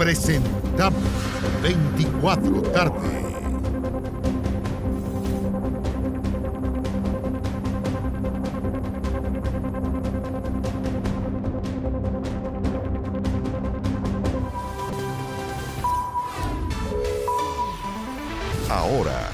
Presentamos 24 tarde. Ahora.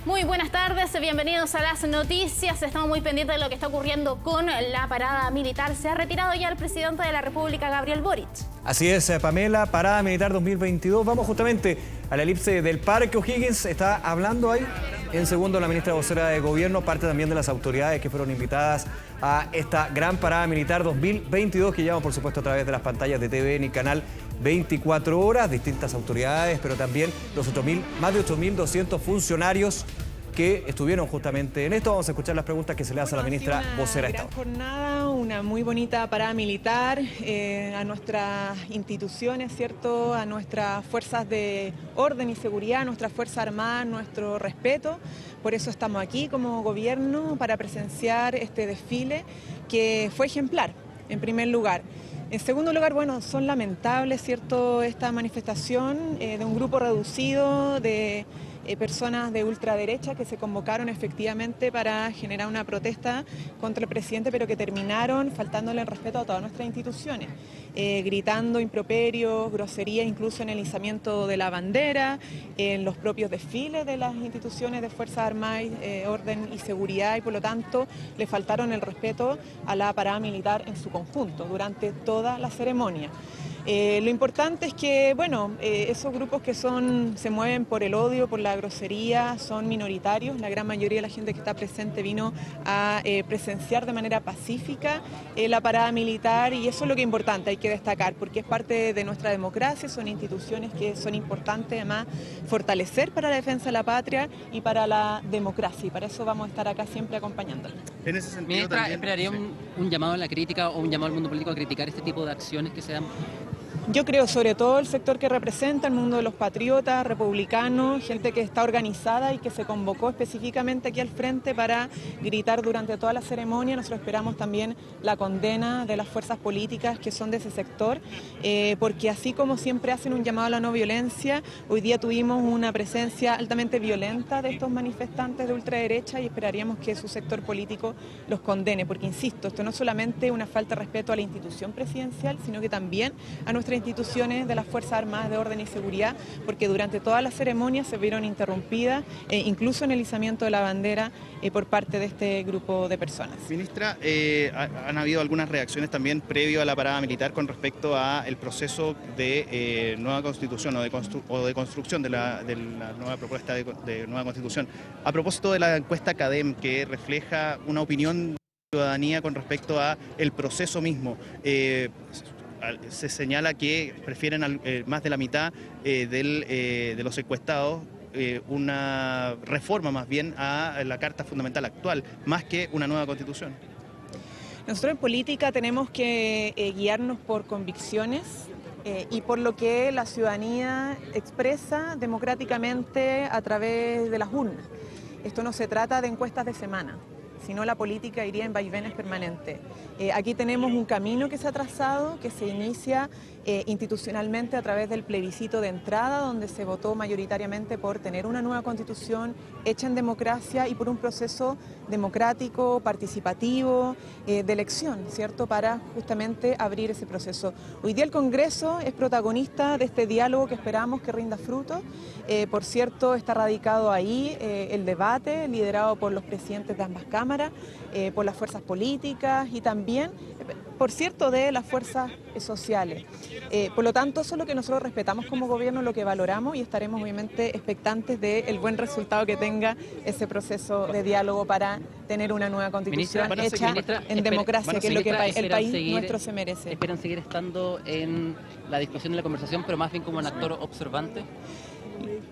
Muy buenas tardes, bienvenidos a las noticias. Estamos muy pendientes de lo que está ocurriendo con la parada militar. Se ha retirado ya el presidente de la República, Gabriel Boric. Así es, Pamela, parada militar 2022. Vamos justamente a la elipse del Parque O'Higgins. Está hablando ahí en segundo la ministra vocera de Gobierno, parte también de las autoridades que fueron invitadas a esta gran parada militar 2022 que llevamos, por supuesto, a través de las pantallas de TVN y Canal 24 horas, distintas autoridades, pero también los más de 8.200 funcionarios que estuvieron justamente en esto. Vamos a escuchar las preguntas que se le hace a la ministra vocera de Estado. Una gran jornada, una muy bonita parada militar a nuestras instituciones, ¿cierto? A nuestras fuerzas de orden y seguridad, a nuestras fuerzas armadas, nuestro respeto. Por eso estamos aquí como gobierno para presenciar este desfile que fue ejemplar, en primer lugar. En segundo lugar, bueno, son lamentables, ¿cierto?, esta manifestación de un grupo reducido de personas de ultraderecha que se convocaron efectivamente para generar una protesta contra el presidente, pero que terminaron faltándole el respeto a todas nuestras instituciones, gritando improperios, groserías, incluso en el izamiento de la bandera, en los propios desfiles de las instituciones de Fuerzas Armadas, Orden y Seguridad, y por lo tanto le faltaron el respeto a la parada militar en su conjunto durante toda la ceremonia. Lo importante es que, bueno, esos grupos que se mueven por el odio, por la grosería, son minoritarios. La gran mayoría de la gente que está presente vino a presenciar de manera pacífica la parada militar, y eso es lo que es importante, hay que destacar, porque es parte de nuestra democracia, son instituciones que son importantes además fortalecer para la defensa de la patria y para la democracia, y para eso vamos a estar acá siempre acompañándola. En ese sentido, Ministra, también, ¿esperaría un llamado a la crítica o un llamado al mundo político a criticar este tipo de acciones que se dan? Yo creo, sobre todo el sector que representa, el mundo de los patriotas, republicanos, gente que está organizada y que se convocó específicamente aquí al frente para gritar durante toda la ceremonia. Nosotros esperamos también la condena de las fuerzas políticas que son de ese sector, porque así como siempre hacen un llamado a la no violencia, hoy día tuvimos una presencia altamente violenta de estos manifestantes de ultraderecha y esperaríamos que su sector político los condene, porque insisto, esto no es solamente una falta de respeto a la institución presidencial, sino que también a nuestras instituciones de las Fuerzas Armadas de Orden y Seguridad, porque durante toda la ceremonia se vieron interrumpidas, incluso en el izamiento de la bandera por parte de este grupo de personas. Ministra, han habido algunas reacciones también previo a la parada militar con respecto al proceso de nueva constitución o de construcción de la nueva propuesta de nueva constitución. A propósito de la encuesta CADEM, que refleja una opinión de la ciudadanía con respecto a el proceso mismo, se señala que prefieren más de la mitad de los encuestados una reforma más bien a la Carta Fundamental actual, más que una nueva constitución. Nosotros en política tenemos que guiarnos por convicciones y por lo que la ciudadanía expresa democráticamente a través de las urnas. Esto no se trata de encuestas de semana, sino la política iría en vaivenes permanentes. Aquí tenemos un camino que se ha trazado, que se inicia institucionalmente a través del plebiscito de entrada, donde se votó mayoritariamente por tener una nueva constitución hecha en democracia y por un proceso democrático, participativo, de elección, ¿cierto?, para justamente abrir ese proceso. Hoy día el Congreso es protagonista de este diálogo que esperamos que rinda fruto. Por cierto, está radicado ahí el debate, liderado por los presidentes de ambas cámaras, por las fuerzas políticas y también, por cierto, de las fuerzas sociales. Por lo tanto, eso es lo que nosotros respetamos como gobierno, lo que valoramos, y estaremos obviamente expectantes del buen resultado que tenga ese proceso de diálogo para tener una nueva constitución hecha en democracia, que es lo que el país nuestro se merece. ¿Esperan seguir estando en la discusión y la conversación, pero más bien como un actor observante?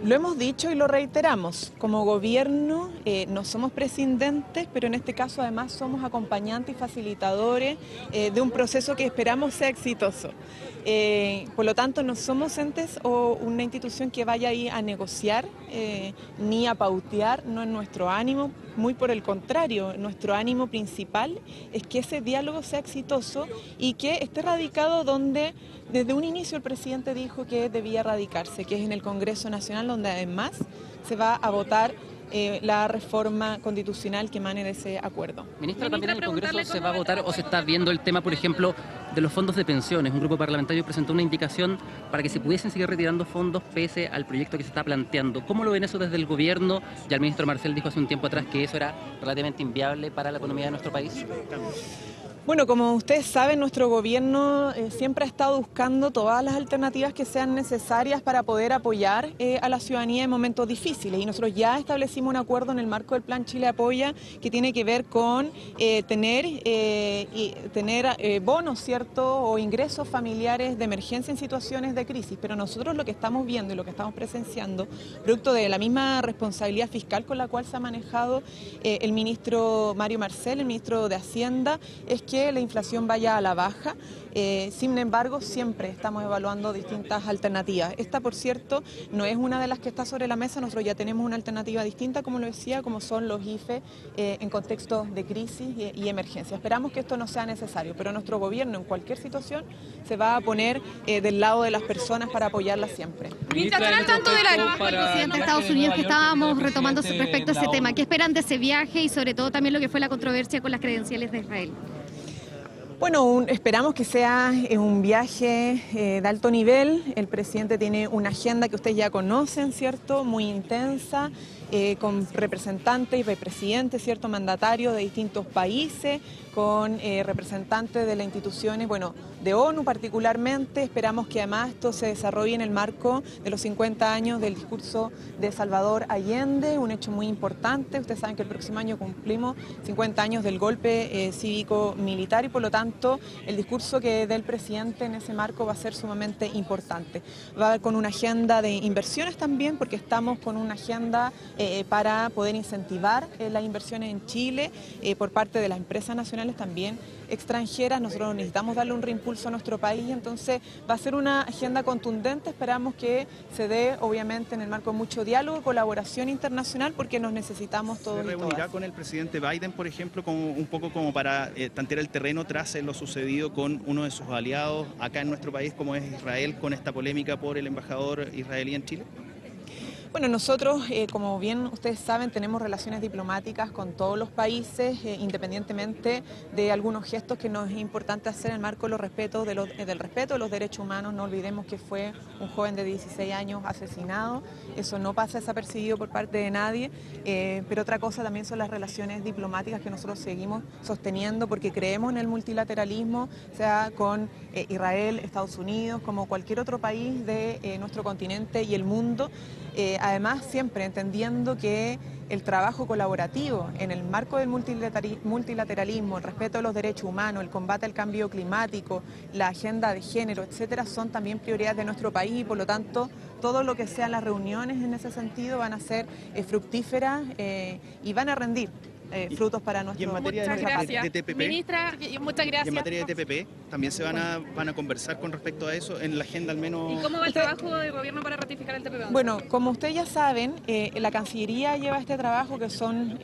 Lo hemos dicho y lo reiteramos, como gobierno no somos prescindentes, pero en este caso además somos acompañantes y facilitadores de un proceso que esperamos sea exitoso. Por lo tanto, no somos entes o una institución que vaya ahí a negociar ni a pautear, no es nuestro ánimo. muy por el contrario, nuestro ánimo principal es que ese diálogo sea exitoso y que esté radicado donde desde un inicio el presidente dijo que debía radicarse, que es en el Congreso Nacional, donde además se va a votar la reforma constitucional que emane de ese acuerdo. Ministra, ¿también en el Congreso se va a votar o se está viendo el tema, por ejemplo, de los fondos de pensiones? Un grupo parlamentario presentó una indicación para que se pudiesen seguir retirando fondos pese al proyecto que se está planteando. ¿Cómo lo ven eso desde el gobierno? Ya el ministro Marcel dijo hace un tiempo atrás que eso era relativamente inviable para la economía de nuestro país. Bueno, como ustedes saben, nuestro gobierno siempre ha estado buscando todas las alternativas que sean necesarias para poder apoyar a la ciudadanía en momentos difíciles. Y nosotros ya establecimos un acuerdo en el marco del Plan Chile Apoya que tiene que ver con tener bonos, ¿cierto?, o ingresos familiares de emergencia en situaciones de crisis. Pero nosotros lo que estamos viendo y lo que estamos presenciando, producto de la misma responsabilidad fiscal con la cual se ha manejado el ministro Mario Marcel, el ministro de Hacienda, es que la inflación vaya a la baja. Sin embargo, siempre estamos evaluando distintas alternativas. Esta, por cierto, no es una de las que está sobre la mesa. Nosotros ya tenemos una alternativa distinta, como lo decía, como son los IFE en contextos de crisis y emergencia. Esperamos que esto no sea necesario, pero nuestro gobierno en cualquier situación se va a poner del lado de las personas para apoyarlas siempre. Mientras están al tanto del presidente de Estados Unidos, que estábamos retomando respecto a ese tema, ¿qué esperan de ese viaje y sobre todo también lo que fue la controversia con las credenciales de Israel? Bueno, esperamos que sea un viaje de alto nivel. El presidente tiene una agenda que ustedes ya conocen, ¿cierto?, muy intensa, con representantes y vicepresidentes, ¿cierto?, mandatarios de distintos países, con representantes de las instituciones, bueno, de ONU particularmente. Esperamos que además esto se desarrolle en el marco de los 50 años del discurso de Salvador Allende, un hecho muy importante. Ustedes saben que el próximo año cumplimos 50 años del golpe cívico-militar y por lo tanto el discurso que dé el presidente en ese marco va a ser sumamente importante. Va a haber con una agenda de inversiones también, porque estamos con una agenda para poder incentivar las inversiones en Chile por parte de las empresas nacionales también extranjeras. Nosotros necesitamos darle un reimpulso a nuestro país, entonces va a ser una agenda contundente. Esperamos que se dé obviamente en el marco de mucho diálogo, colaboración internacional, porque nos necesitamos todos y todas. ¿Se reunirá con el presidente Biden, por ejemplo, un poco como para tantear el terreno tras lo sucedido con uno de sus aliados acá en nuestro país, como es Israel, con esta polémica por el embajador israelí en Chile? Bueno, nosotros, como bien ustedes saben, tenemos relaciones diplomáticas con todos los países, independientemente de algunos gestos que nos es importante hacer en el marco del respeto de los derechos humanos. No olvidemos que fue un joven de 16 años asesinado, eso no pasa desapercibido por parte de nadie, pero otra cosa también son las relaciones diplomáticas que nosotros seguimos sosteniendo porque creemos en el multilateralismo, sea con Israel, Estados Unidos, como cualquier otro país de nuestro continente y el mundo. Además, siempre entendiendo que el trabajo colaborativo en el marco del multilateralismo, el respeto a los derechos humanos, el combate al cambio climático, la agenda de género, etcétera, son también prioridades de nuestro país y por lo tanto todo lo que sean las reuniones en ese sentido van a ser fructíferas y van a rendir frutos para nuestro país. Y en materia de TPP, Ministra, muchas gracias. Y en materia de TPP, también se van a conversar con respecto a eso en la agenda al menos. ¿Y cómo va el trabajo del gobierno para ratificar el TPP? Bueno, como ustedes ya saben, la Cancillería lleva este trabajo que son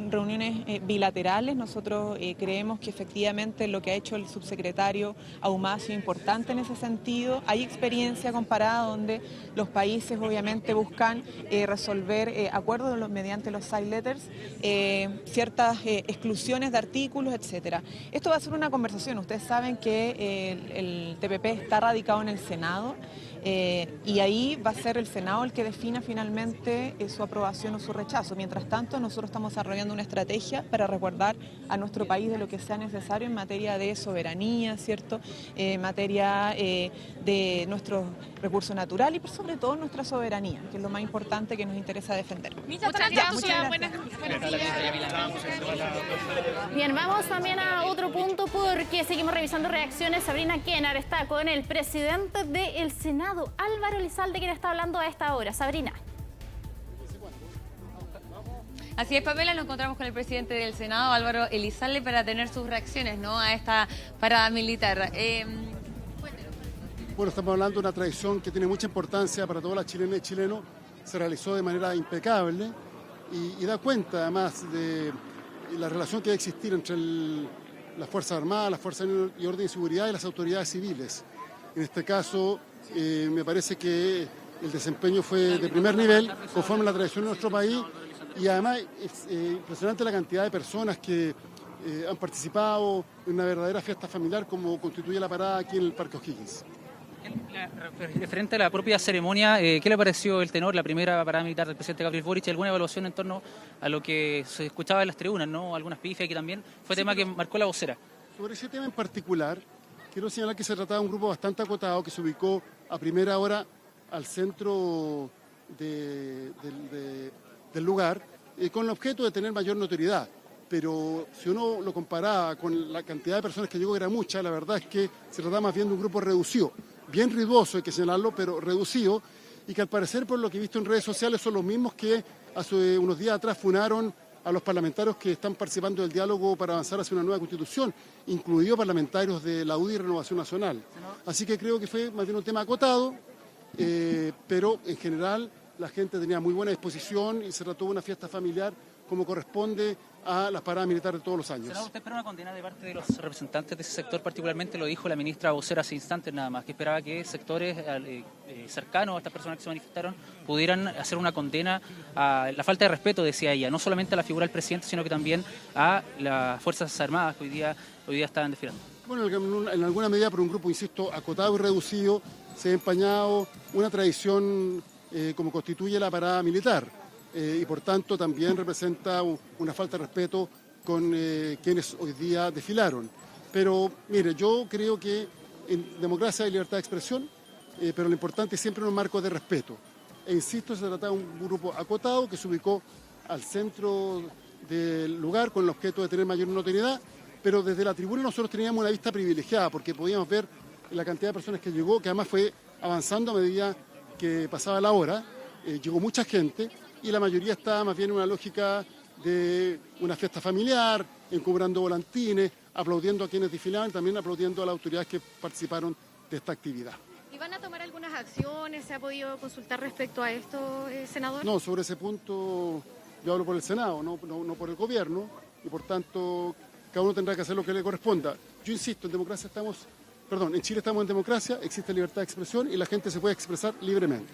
reuniones bilaterales. Nosotros creemos que efectivamente lo que ha hecho el subsecretario Ahumada ha sido importante en ese sentido. Hay experiencia comparada donde los países obviamente buscan resolver acuerdos mediante los side letters, ciertas exclusiones de artículos, etcétera. Esto va a ser una conversación. Ustedes saben que el TPP está radicado en el Senado y ahí va a ser el Senado el que defina finalmente su aprobación o su rechazo. Mientras tanto, nosotros estamos desarrollando una estrategia para resguardar a nuestro país de lo que sea necesario en materia de soberanía, ¿cierto? En materia de nuestros recursos naturales y sobre todo nuestra soberanía, que es lo más importante que nos interesa defender. Muchas gracias. Buenas Bien, vamos también a otro punto porque seguimos revisando reacciones. Sabrina Kennar está con el presidente del Senado, Álvaro Elizalde, quien está hablando a esta hora. Sabrina. Así es, Pamela, nos encontramos con el presidente del Senado, Álvaro Elizalde, para tener sus reacciones, ¿no?, a esta parada militar. Bueno, estamos hablando de una tradición que tiene mucha importancia para todas las chilenas y chilenos. Se realizó de manera impecable. y da cuenta además de la relación que debe existir entre las Fuerzas Armadas, las Fuerzas de Orden y Seguridad y las autoridades civiles. En este caso, me parece que el desempeño fue de primer nivel, conforme a la tradición de nuestro país, y además es impresionante la cantidad de personas que han participado en una verdadera fiesta familiar como constituye la parada aquí en el Parque O'Higgins. Referente a la propia ceremonia, ¿qué le pareció el tenor, la primera parada militar del presidente Gabriel Boric? ¿Alguna evaluación en torno a lo que se escuchaba en las tribunas, ¿no? Algunas pifias que también fue tema que marcó la vocera. Sobre ese tema en particular, quiero señalar que se trataba de un grupo bastante acotado que se ubicó a primera hora al centro del lugar, con el objeto de tener mayor notoriedad. Pero si uno lo comparaba con la cantidad de personas que llegó, que era mucha, la verdad es que se trataba más bien de un grupo reducido. Bien ruidoso, hay que señalarlo, pero reducido, y que al parecer, por lo que he visto en redes sociales, son los mismos que hace unos días atrás funaron a los parlamentarios que están participando del diálogo para avanzar hacia una nueva constitución, incluidos parlamentarios de la UDI y Renovación Nacional. Así que creo que fue más bien un tema acotado, pero en general la gente tenía muy buena disposición y se trató de una fiesta familiar como corresponde a las paradas militares de todos los años. Senador, ¿usted espera una condena de parte de los representantes de ese sector? Particularmente lo dijo la ministra vocera hace instantes nada más, que esperaba que sectores cercanos a estas personas que se manifestaron pudieran hacer una condena a la falta de respeto, decía ella, no solamente a la figura del presidente, sino que también a las Fuerzas Armadas que hoy día están desfilando. Bueno, en alguna medida por un grupo, insisto, acotado y reducido, se ha empañado una tradición como constituye la parada militar. Y por tanto también representa una falta de respeto con quienes hoy día desfilaron. Pero mire, yo creo que en democracia hay libertad de expresión, pero lo importante es siempre un marco de respeto. E insisto, se trata de un grupo acotado que se ubicó al centro del lugar con el objeto de tener mayor notoriedad, pero desde la tribuna nosotros teníamos una vista privilegiada porque podíamos ver la cantidad de personas que llegó, que además fue avanzando a medida que pasaba la hora, llegó mucha gente, y la mayoría está más bien en una lógica de una fiesta familiar, encumbrando volantines, aplaudiendo a quienes desfilaban, también aplaudiendo a las autoridades que participaron de esta actividad. ¿Y van a tomar algunas acciones? ¿Se ha podido consultar respecto a esto, senador? No, sobre ese punto yo hablo por el Senado, no por el gobierno, y por tanto cada uno tendrá que hacer lo que le corresponda. Yo insisto, en Chile estamos en democracia, existe libertad de expresión y la gente se puede expresar libremente.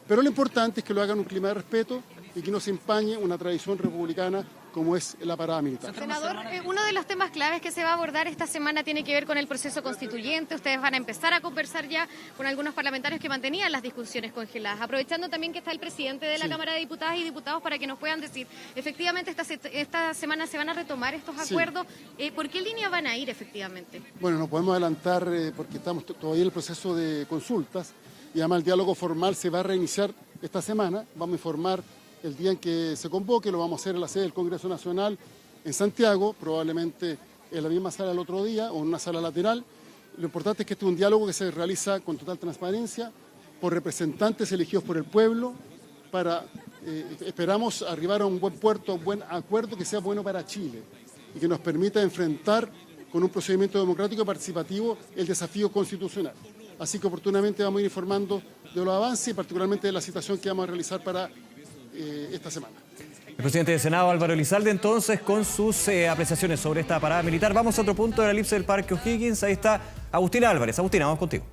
Pero lo importante es que lo hagan en un clima de respeto y que no se empañe una tradición republicana como es la parada militar. Senador, uno de los temas claves que se va a abordar esta semana tiene que ver con el proceso constituyente. Ustedes van a empezar a conversar ya con algunos parlamentarios que mantenían las discusiones congeladas. Aprovechando también que está el presidente de la Cámara de Diputadas y Diputados para que nos puedan decir, efectivamente esta semana se van a retomar estos acuerdos. ¿Por qué línea van a ir efectivamente? Bueno, no podemos adelantar porque estamos todavía en el proceso de consultas y además el diálogo formal se va a reiniciar esta semana. Vamos a informar el día en que se convoque, lo vamos a hacer en la sede del Congreso Nacional en Santiago, probablemente en la misma sala el otro día o en una sala lateral. Lo importante es que este es un diálogo que se realiza con total transparencia, por representantes elegidos por el pueblo, para, esperamos, arribar a un buen puerto, a un buen acuerdo que sea bueno para Chile y que nos permita enfrentar con un procedimiento democrático y participativo el desafío constitucional. Así que oportunamente vamos a ir informando de los avances y particularmente de la citación que vamos a realizar para esta semana. El presidente del Senado, Álvaro Elizalde, entonces, con sus apreciaciones sobre esta parada militar. Vamos a otro punto de la elipse del Parque O'Higgins. Ahí está Agustina Álvarez. Agustina, vamos contigo.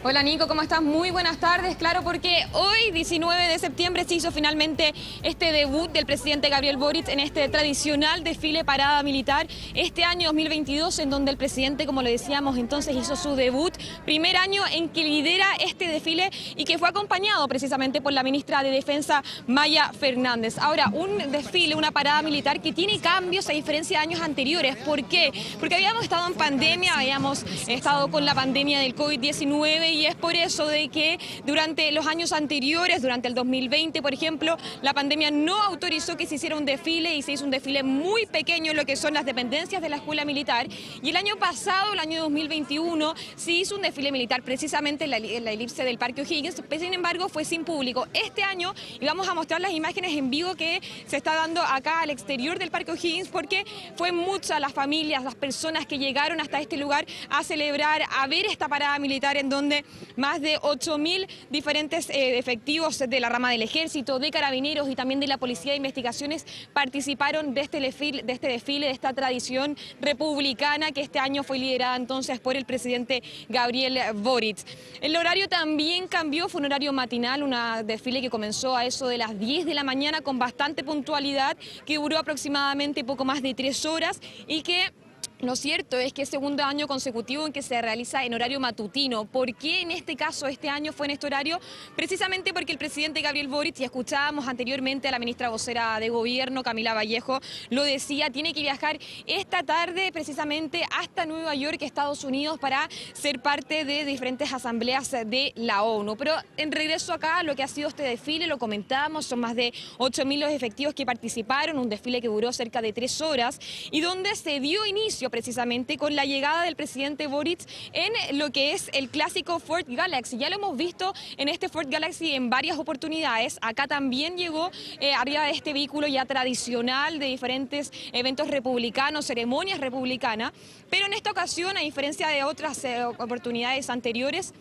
Hola Nico, ¿cómo estás? Muy buenas tardes. Claro, porque hoy, 19 de septiembre, se hizo finalmente este debut del presidente Gabriel Boric en este tradicional desfile parada militar. Este año 2022, en donde el presidente, como le decíamos, entonces hizo su debut. Primer año en que lidera este desfile y que fue acompañado precisamente por la ministra de Defensa, Maya Fernández. Ahora, un desfile, una parada militar que tiene cambios a diferencia de años anteriores. ¿Por qué? Porque habíamos estado en pandemia, habíamos estado con la pandemia del COVID-19 y es por eso de que durante los años anteriores, durante el 2020, por ejemplo, la pandemia no autorizó que se hiciera un desfile y se hizo un desfile muy pequeño en lo que son las dependencias de la Escuela Militar. Y el año pasado, el año 2021, se hizo un desfile militar precisamente en la elipse del Parque O'Higgins, pero sin embargo fue sin público. Este año, y vamos a mostrar las imágenes en vivo que se está dando acá al exterior del Parque O'Higgins, porque fue muchas las familias, las personas que llegaron hasta este lugar a celebrar, a ver esta parada militar en donde donde más de 8.000 diferentes efectivos de la rama del Ejército, de Carabineros y también de la Policía de Investigaciones participaron de este desfile, de esta tradición republicana que este año fue liderada entonces por el presidente Gabriel Boric. El horario también cambió, fue un horario matinal, un desfile que comenzó a eso de las 10 de la mañana con bastante puntualidad, que duró aproximadamente poco más de 3 horas y que... Lo cierto es que es segundo año consecutivo en que se realiza en horario matutino. ¿Por qué en este caso este año fue en este horario? Precisamente porque el presidente Gabriel Boric, y escuchábamos anteriormente a la ministra vocera de Gobierno, Camila Vallejo, lo decía, tiene que viajar esta tarde precisamente hasta Nueva York, Estados Unidos, para ser parte de diferentes asambleas de la ONU. Pero en regreso acá, lo que ha sido este desfile, lo comentábamos, son más de 8.000 los efectivos que participaron, un desfile que duró cerca de 3 horas y donde se dio inicio precisamente con la llegada del presidente Boric en lo que es el clásico Ford Galaxy. Ya lo hemos visto en este Ford Galaxy en varias oportunidades. Acá también llegó arriba de este vehículo ya tradicional de diferentes eventos republicanos, ceremonias republicanas, pero en esta ocasión, a diferencia de otras oportunidades anteriores,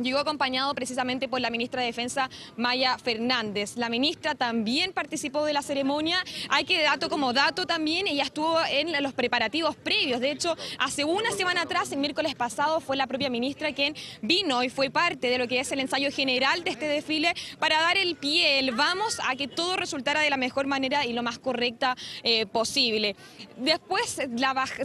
llegó acompañado precisamente por la ministra de Defensa, Maya Fernández. La ministra también participó de la ceremonia. Hay que dato como dato también, ella estuvo en los preparativos previos. De hecho, hace una semana atrás, el miércoles pasado, fue la propia ministra quien vino y fue parte de lo que es el ensayo general de este desfile para dar el pie, el vamos a que todo resultara de la mejor manera y lo más correcta posible. Después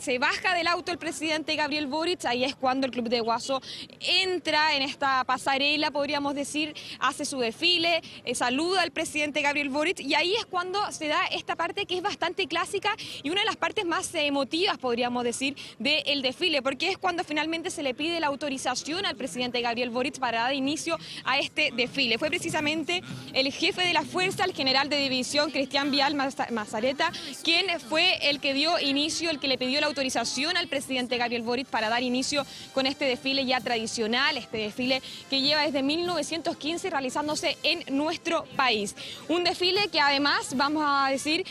se baja del auto el presidente Gabriel Boric, ahí es cuando el Club de Guaso entra en esta pasarela, podríamos decir, hace su desfile, saluda al presidente Gabriel Boric y ahí es cuando se da esta parte que es bastante clásica y una de las partes más emotivas, podríamos decir, del desfile, porque es cuando finalmente se le pide la autorización al presidente Gabriel Boric para dar inicio a este desfile. Fue precisamente el jefe de la fuerza, el general de división, Cristian Vial Mazareta, quien fue el que dio inicio, el que le pidió la autorización al presidente Gabriel Boric para dar inicio con este desfile ya tradicional, este desfile que lleva desde 1915 realizándose en nuestro país. Un desfile que además, vamos a decir,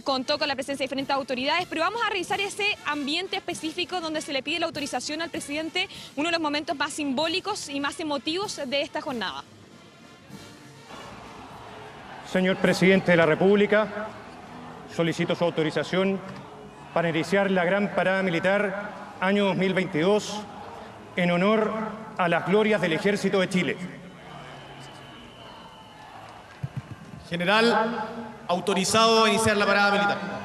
contó con la presencia de diferentes autoridades, pero vamos a revisar ese ambiente específico donde se le pide la autorización al presidente, uno de los momentos más simbólicos y más emotivos de esta jornada. Señor Presidente de la República, solicito su autorización para iniciar la gran parada militar año 2022 en honor a las glorias del Ejército de Chile. General, autorizado a iniciar la parada militar.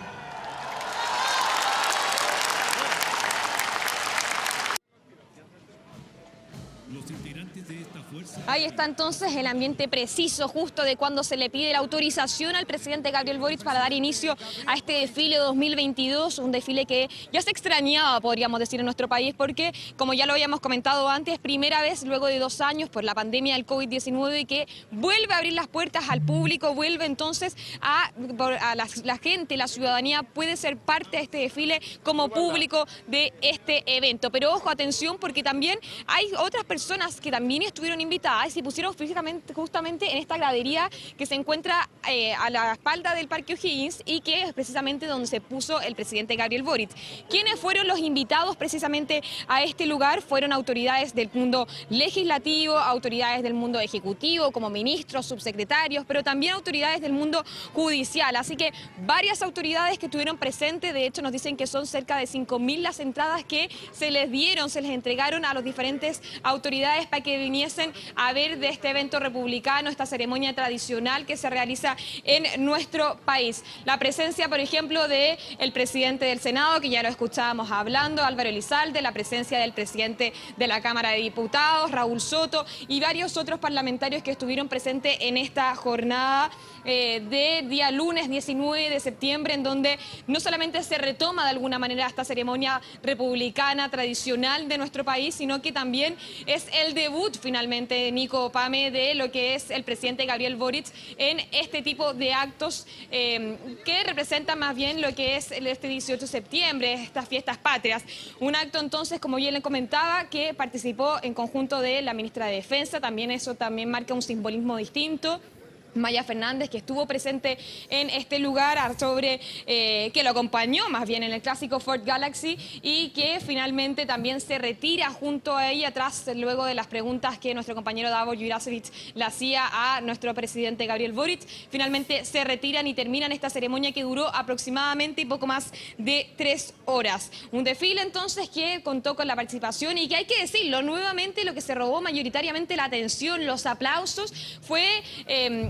Ahí está entonces el ambiente preciso, justo de cuando se le pide la autorización al presidente Gabriel Boric para dar inicio a este desfile 2022, un desfile que ya se extrañaba, podríamos decir, en nuestro país, porque, como ya lo habíamos comentado antes, primera vez luego de 2 años por la pandemia del COVID-19 que vuelve a abrir las puertas al público, vuelve entonces a la gente, la ciudadanía puede ser parte de este desfile como público de este evento. Pero ojo, atención, porque también hay otras personas que también estuvieron invitadas y se pusieron físicamente justamente en esta gradería que se encuentra a la espalda del Parque O'Higgins y que es precisamente donde se puso el presidente Gabriel Boric. ¿Quiénes fueron los invitados precisamente a este lugar? Fueron autoridades del mundo legislativo, autoridades del mundo ejecutivo, como ministros, subsecretarios, pero también autoridades del mundo judicial. Así que varias autoridades que estuvieron presentes, de hecho nos dicen que son cerca de 5.000 las entradas que se les dieron, se les entregaron a las diferentes autoridades para que viniesen a ver de este evento republicano, esta ceremonia tradicional que se realiza en nuestro país. La presencia, por ejemplo, del presidente del Senado, que ya lo escuchábamos hablando, Álvaro Elizalde, la presencia del presidente de la Cámara de Diputados, Raúl Soto, y varios otros parlamentarios que estuvieron presentes en esta jornada de día lunes 19 de septiembre, en donde no solamente se retoma de alguna manera esta ceremonia republicana tradicional de nuestro país, sino que también es el debut finalmente, Nico, Pame, de lo que es el presidente Gabriel Boric en este tipo de actos que representan más bien lo que es este 18 de septiembre, estas fiestas patrias. Un acto entonces, como yo le comentaba, que participó en conjunto de la ministra de Defensa, también eso también marca un simbolismo distinto. Maya Fernández, que estuvo presente en este lugar, que lo acompañó más bien en el clásico Ford Galaxy y que finalmente también se retira junto a ella luego de las preguntas que nuestro compañero Davor Jurasevich le hacía a nuestro presidente Gabriel Boric. Finalmente se retiran y terminan esta ceremonia que duró aproximadamente poco más de 3 horas. Un desfile entonces que contó con la participación y que hay que decirlo, nuevamente lo que se robó mayoritariamente la atención, los aplausos, fue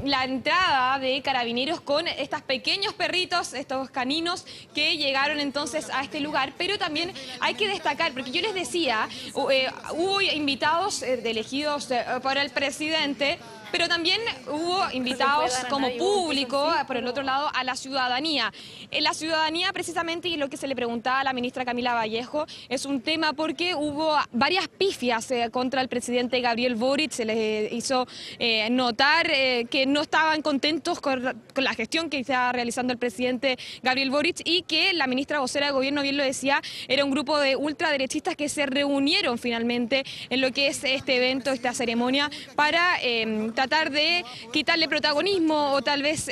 la entrada de carabineros con estos pequeños perritos, estos caninos que llegaron entonces a este lugar, pero también hay que destacar, porque yo les decía, hubo invitados elegidos por el presidente, pero también hubo invitados como público, por el otro lado, a la ciudadanía. La ciudadanía, precisamente, y lo que se le preguntaba a la ministra Camila Vallejo, es un tema porque hubo varias pifias contra el presidente Gabriel Boric. Se les hizo notar que no estaban contentos con la gestión que estaba realizando el presidente Gabriel Boric y que la ministra vocera de gobierno, bien lo decía, era un grupo de ultraderechistas que se reunieron finalmente en lo que es este evento, esta ceremonia, para tratar de quitarle protagonismo o tal vez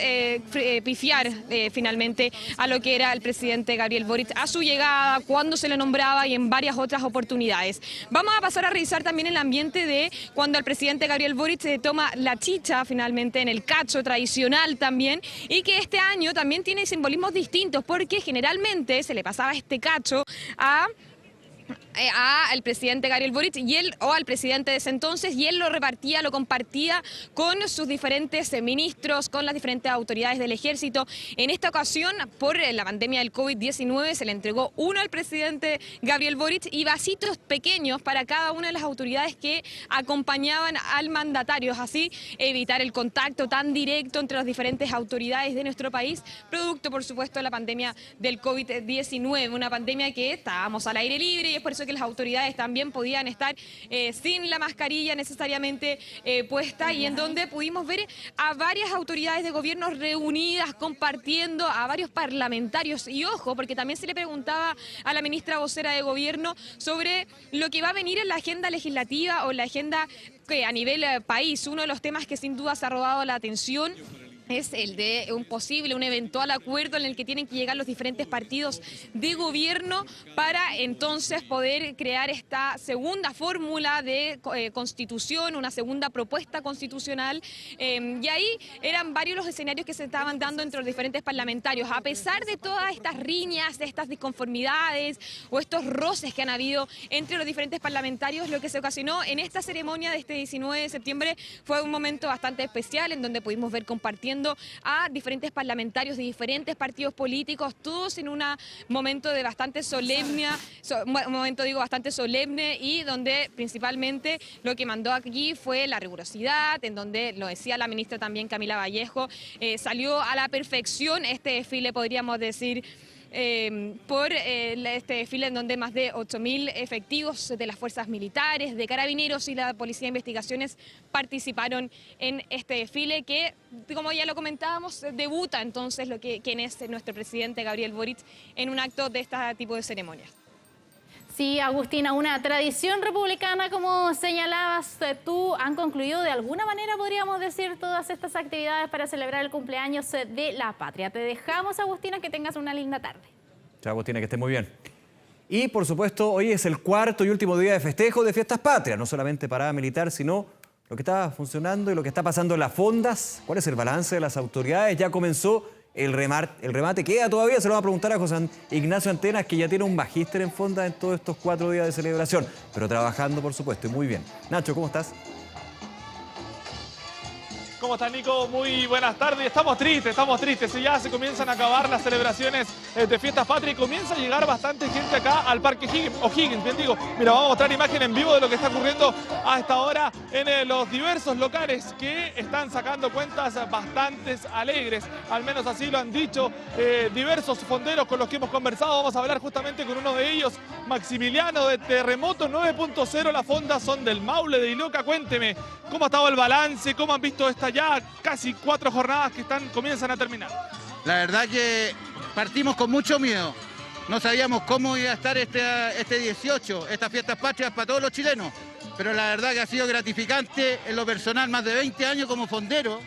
pifiar finalmente a lo que era el presidente Gabriel Boric a su llegada, cuando se le nombraba y en varias otras oportunidades. Vamos a pasar a revisar también el ambiente de cuando el presidente Gabriel Boric se toma la chicha finalmente en el cacho tradicional también, y que este año también tiene simbolismos distintos porque generalmente se le pasaba este cacho al presidente Gabriel Boric o al presidente de ese entonces, y él lo repartía, lo compartía con sus diferentes ministros, con las diferentes autoridades del ejército. En esta ocasión, por la pandemia del COVID-19, se le entregó uno al presidente Gabriel Boric y vasitos pequeños para cada una de las autoridades que acompañaban al mandatario, así evitar el contacto tan directo entre las diferentes autoridades de nuestro país, producto, por supuesto, de la pandemia del COVID-19, una pandemia que estábamos al aire libre, y es por eso que las autoridades también podían estar sin la mascarilla necesariamente puesta, y en donde pudimos ver a varias autoridades de gobierno reunidas, compartiendo, a varios parlamentarios. Y ojo, porque también se le preguntaba a la ministra vocera de gobierno sobre lo que va a venir en la agenda legislativa o la agenda a nivel país. Uno de los temas que sin duda se ha robado la atención es el de un eventual acuerdo en el que tienen que llegar los diferentes partidos de gobierno para entonces poder crear esta segunda fórmula de constitución, una segunda propuesta constitucional. Y ahí eran varios los escenarios que se estaban dando entre los diferentes parlamentarios. A pesar de todas estas riñas, de estas disconformidades o estos roces que han habido entre los diferentes parlamentarios, lo que se ocasionó en esta ceremonia de este 19 de septiembre fue un momento bastante especial en donde pudimos ver compartiendo a diferentes parlamentarios de diferentes partidos políticos, todos en un momento de bastante solemne, y donde principalmente lo que mandó aquí fue la rigurosidad, en donde, lo decía la ministra también Camila Vallejo, salió a la perfección este desfile, podríamos decir, este desfile en donde más de 8.000 efectivos de las fuerzas militares, de carabineros y la Policía de Investigaciones participaron en este desfile que, como ya lo comentábamos, debuta entonces quien es nuestro presidente Gabriel Boric en un acto de este tipo de ceremonias. Sí, Agustina, una tradición republicana, como señalabas tú, han concluido de alguna manera, podríamos decir, todas estas actividades para celebrar el cumpleaños de la patria. Te dejamos, Agustina, que tengas una linda tarde. Chao, Agustina, que estés muy bien. Y, por supuesto, hoy es el cuarto y último día de festejo de Fiestas Patrias, no solamente parada militar, sino lo que está funcionando y lo que está pasando en las fondas. ¿Cuál es el balance de las autoridades? Ya comenzó el remate, queda todavía, se lo va a preguntar a José Ignacio Antenas, que ya tiene un magíster en fondas en todos estos 4 días de celebración, pero trabajando, por supuesto, y muy bien. Nacho, ¿cómo estás? ¿Cómo estás, Nico? Muy buenas tardes. Estamos tristes. Ya se comienzan a acabar las celebraciones de Fiestas Patrias y comienza a llegar bastante gente acá al Parque O'Higgins. Bien digo, mira, vamos a mostrar imagen en vivo de lo que está ocurriendo a esta hora en los diversos locales que están sacando cuentas bastante alegres. Al menos así lo han dicho diversos fonderos con los que hemos conversado. Vamos a hablar justamente con uno de ellos, Maximiliano, de Terremoto 9.0. Las fondas son del Maule, de Iloca. Cuénteme, ¿cómo ha estado el balance? ¿Cómo han visto esta ya casi 4 jornadas que comienzan a terminar? La verdad que partimos con mucho miedo. No sabíamos cómo iba a estar este 18, estas Fiestas Patrias para todos los chilenos. Pero la verdad que ha sido gratificante en lo personal, más de 20 años como fondero.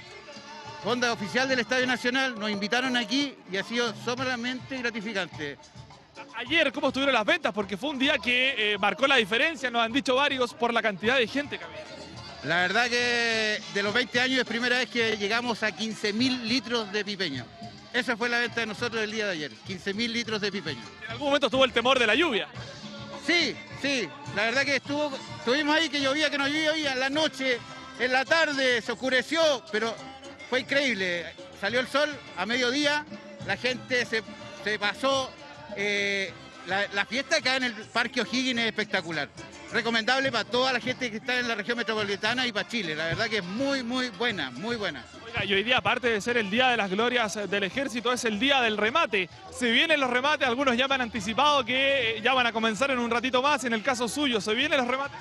fonda oficial del Estadio Nacional, nos invitaron aquí y ha sido sumamente gratificante. Ayer, ¿cómo estuvieron las ventas? Porque fue un día que marcó la diferencia, nos han dicho varios, por la cantidad de gente que había. La verdad que de los 20 años es primera vez que llegamos a 15.000 litros de pipeño. Esa fue la venta de nosotros el día de ayer, 15.000 litros de pipeño. ¿En algún momento estuvo el temor de la lluvia? Sí, la verdad que estuvimos ahí, que llovía, que no llovía, en la noche, en la tarde, se oscureció, pero fue increíble. Salió el sol a mediodía, la gente se pasó, la fiesta acá en el Parque O'Higgins es espectacular. Recomendable para toda la gente que está en la región metropolitana y para Chile. La verdad que es muy buena, muy buena. Oiga, y hoy día, aparte de ser el Día de las Glorias del Ejército, es el Día del Remate. Se vienen los remates, algunos ya me han anticipado que ya van a comenzar en un ratito más. En el caso suyo, ¿se vienen los remates?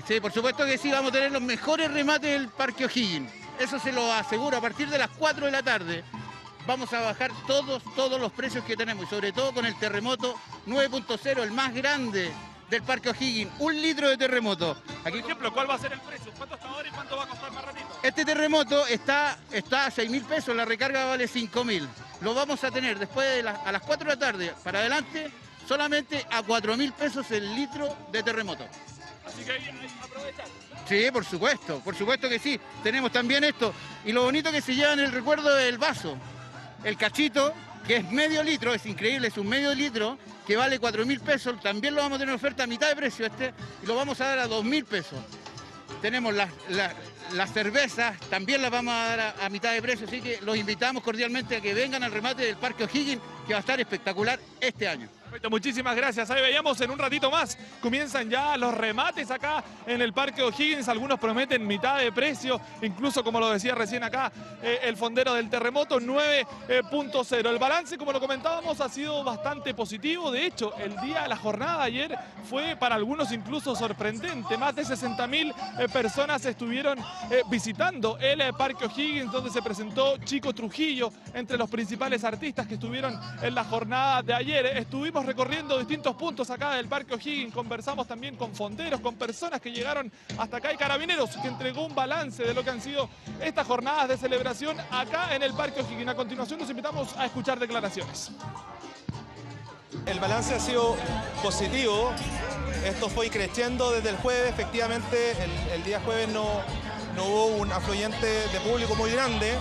Sí, por supuesto que sí, vamos a tener los mejores remates del Parque O'Higgins. Eso se lo aseguro, a partir de las 4 de la tarde. Vamos a bajar todos los precios que tenemos y sobre todo con el terremoto 9.0, el más grande del Parque O'Higgins, 1 litro de terremoto. Aquí, por ejemplo, ¿cuál va a ser el precio? ¿Cuánto está ahora y cuánto va a costar más ratito? Este terremoto está a 6.000 pesos, la recarga vale 5.000. Lo vamos a tener después de a las 4 de la tarde para adelante, solamente a 4.000 pesos el litro de terremoto. Así que hay que aprovechar. Sí, por supuesto que sí. Tenemos también esto. Y lo bonito que se lleva en el recuerdo del vaso. El cachito, que es medio litro, es increíble, es un medio litro, que vale 4.000 pesos. También lo vamos a tener en oferta a mitad de precio y lo vamos a dar a 2.000 pesos. Tenemos las cervezas, también las vamos a dar a mitad de precio, así que los invitamos cordialmente a que vengan al remate del Parque O'Higgins, que va a estar espectacular este año. Perfecto, muchísimas gracias. Ahí veíamos en un ratito más. Comienzan ya los remates acá en el Parque O'Higgins. Algunos prometen mitad de precio. Incluso, como lo decía recién acá, el fondero del terremoto 9.0. El balance, como lo comentábamos, ha sido bastante positivo. De hecho, la jornada de ayer fue para algunos incluso sorprendente. Más de 60.000 personas estuvieron visitando el Parque O'Higgins, donde se presentó Chico Trujillo, entre los principales artistas que estuvieron en la jornada de ayer. Estuvimos recorriendo distintos puntos acá del Parque O'Higgins, conversamos también con fonderos, con personas que llegaron hasta acá y Carabineros, que entregó un balance de lo que han sido estas jornadas de celebración acá en el Parque O'Higgins. A continuación los invitamos a escuchar declaraciones. El balance ha sido positivo, esto fue creciendo desde el jueves, efectivamente el día jueves no hubo un afluente de público muy grande,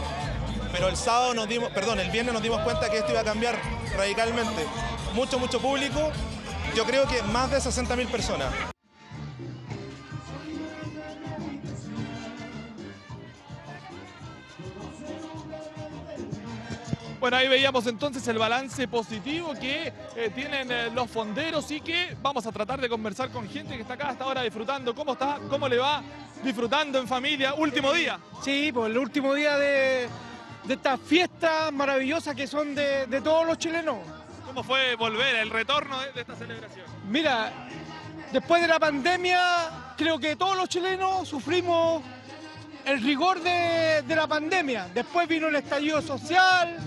pero el viernes nos dimos cuenta que esto iba a cambiar radicalmente. Mucho público, yo creo que más de 60.000 personas. Bueno, ahí veíamos entonces el balance positivo que tienen los fonderos y que vamos a tratar de conversar con gente que está acá hasta ahora disfrutando. ¿Cómo está? ¿Cómo le va? Disfrutando en familia. ¿Último día? Sí, pues el último día de estas fiestas maravillosas que son de todos los chilenos. ¿Cómo fue volver, el retorno de esta celebración? Mira, después de la pandemia, creo que todos los chilenos sufrimos el rigor de la pandemia. Después vino el estallido social,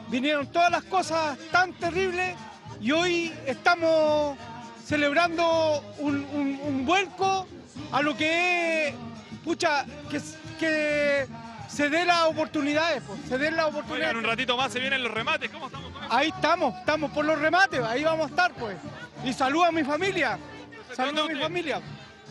vinieron todas las cosas tan terribles y hoy estamos celebrando un vuelco a lo que es, que se den las oportunidades, pues, se den las oportunidades. Oigan, un ratito más se vienen los remates, ¿cómo estamos con eso? Ahí estamos por los remates, ahí vamos a estar, pues. Y saludo a mi familia,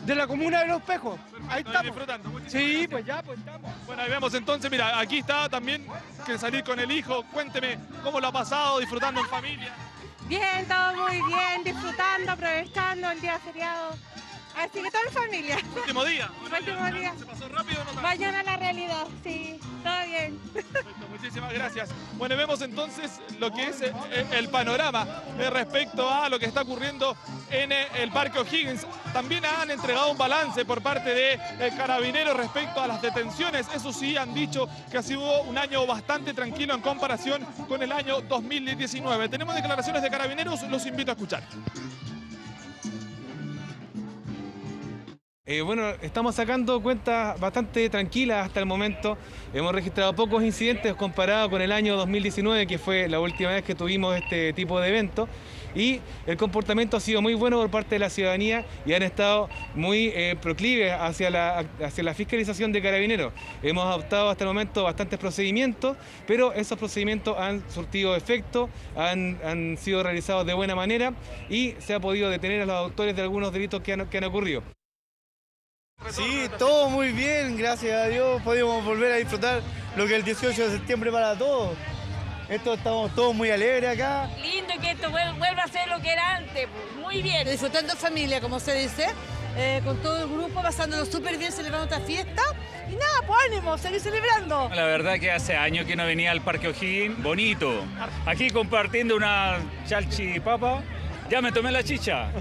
de la comuna de Los Espejos. Ahí estamos. Disfrutando. Sí, pues ya, pues estamos. Bueno, ahí vemos entonces, mira, aquí está también que salir con el hijo. Cuénteme cómo lo ha pasado, disfrutando en familia. Bien, todo muy bien, disfrutando, aprovechando el día feriado. Así que todo en familia. Último día. Último día. ¿Se pasó rápido o no tanto? Vayan a la realidad, sí, todo bien. Perfecto, muchísimas gracias. Bueno, vemos entonces lo que es el panorama respecto a lo que está ocurriendo en el Parque O'Higgins. También han entregado un balance por parte de Carabineros respecto a las detenciones. Eso sí, han dicho que ha sido un año bastante tranquilo en comparación con el año 2019. Tenemos declaraciones de Carabineros, los invito a escuchar. Bueno, estamos sacando cuentas bastante tranquilas hasta el momento. Hemos registrado pocos incidentes comparado con el año 2019, que fue la última vez que tuvimos este tipo de evento. Y el comportamiento ha sido muy bueno por parte de la ciudadanía y han estado muy proclives hacia la fiscalización de Carabineros. Hemos adoptado hasta el momento bastantes procedimientos, pero esos procedimientos han surtido efecto, han sido realizados de buena manera y se ha podido detener a los autores de algunos delitos que han ocurrido. Sí, todo muy bien, gracias a Dios podemos volver a disfrutar lo que el 18 de septiembre para todos. Estamos todos muy alegres acá. Lindo que esto vuelva a ser lo que era antes, muy bien. Disfrutando en familia, como se dice, con todo el grupo, pasándolo súper bien, celebrando esta fiesta. Y nada, pues ánimo, seguir celebrando. La verdad que hace años que no venía al Parque O'Higgins, bonito. Aquí compartiendo una chalchipapa, ya me tomé la chicha.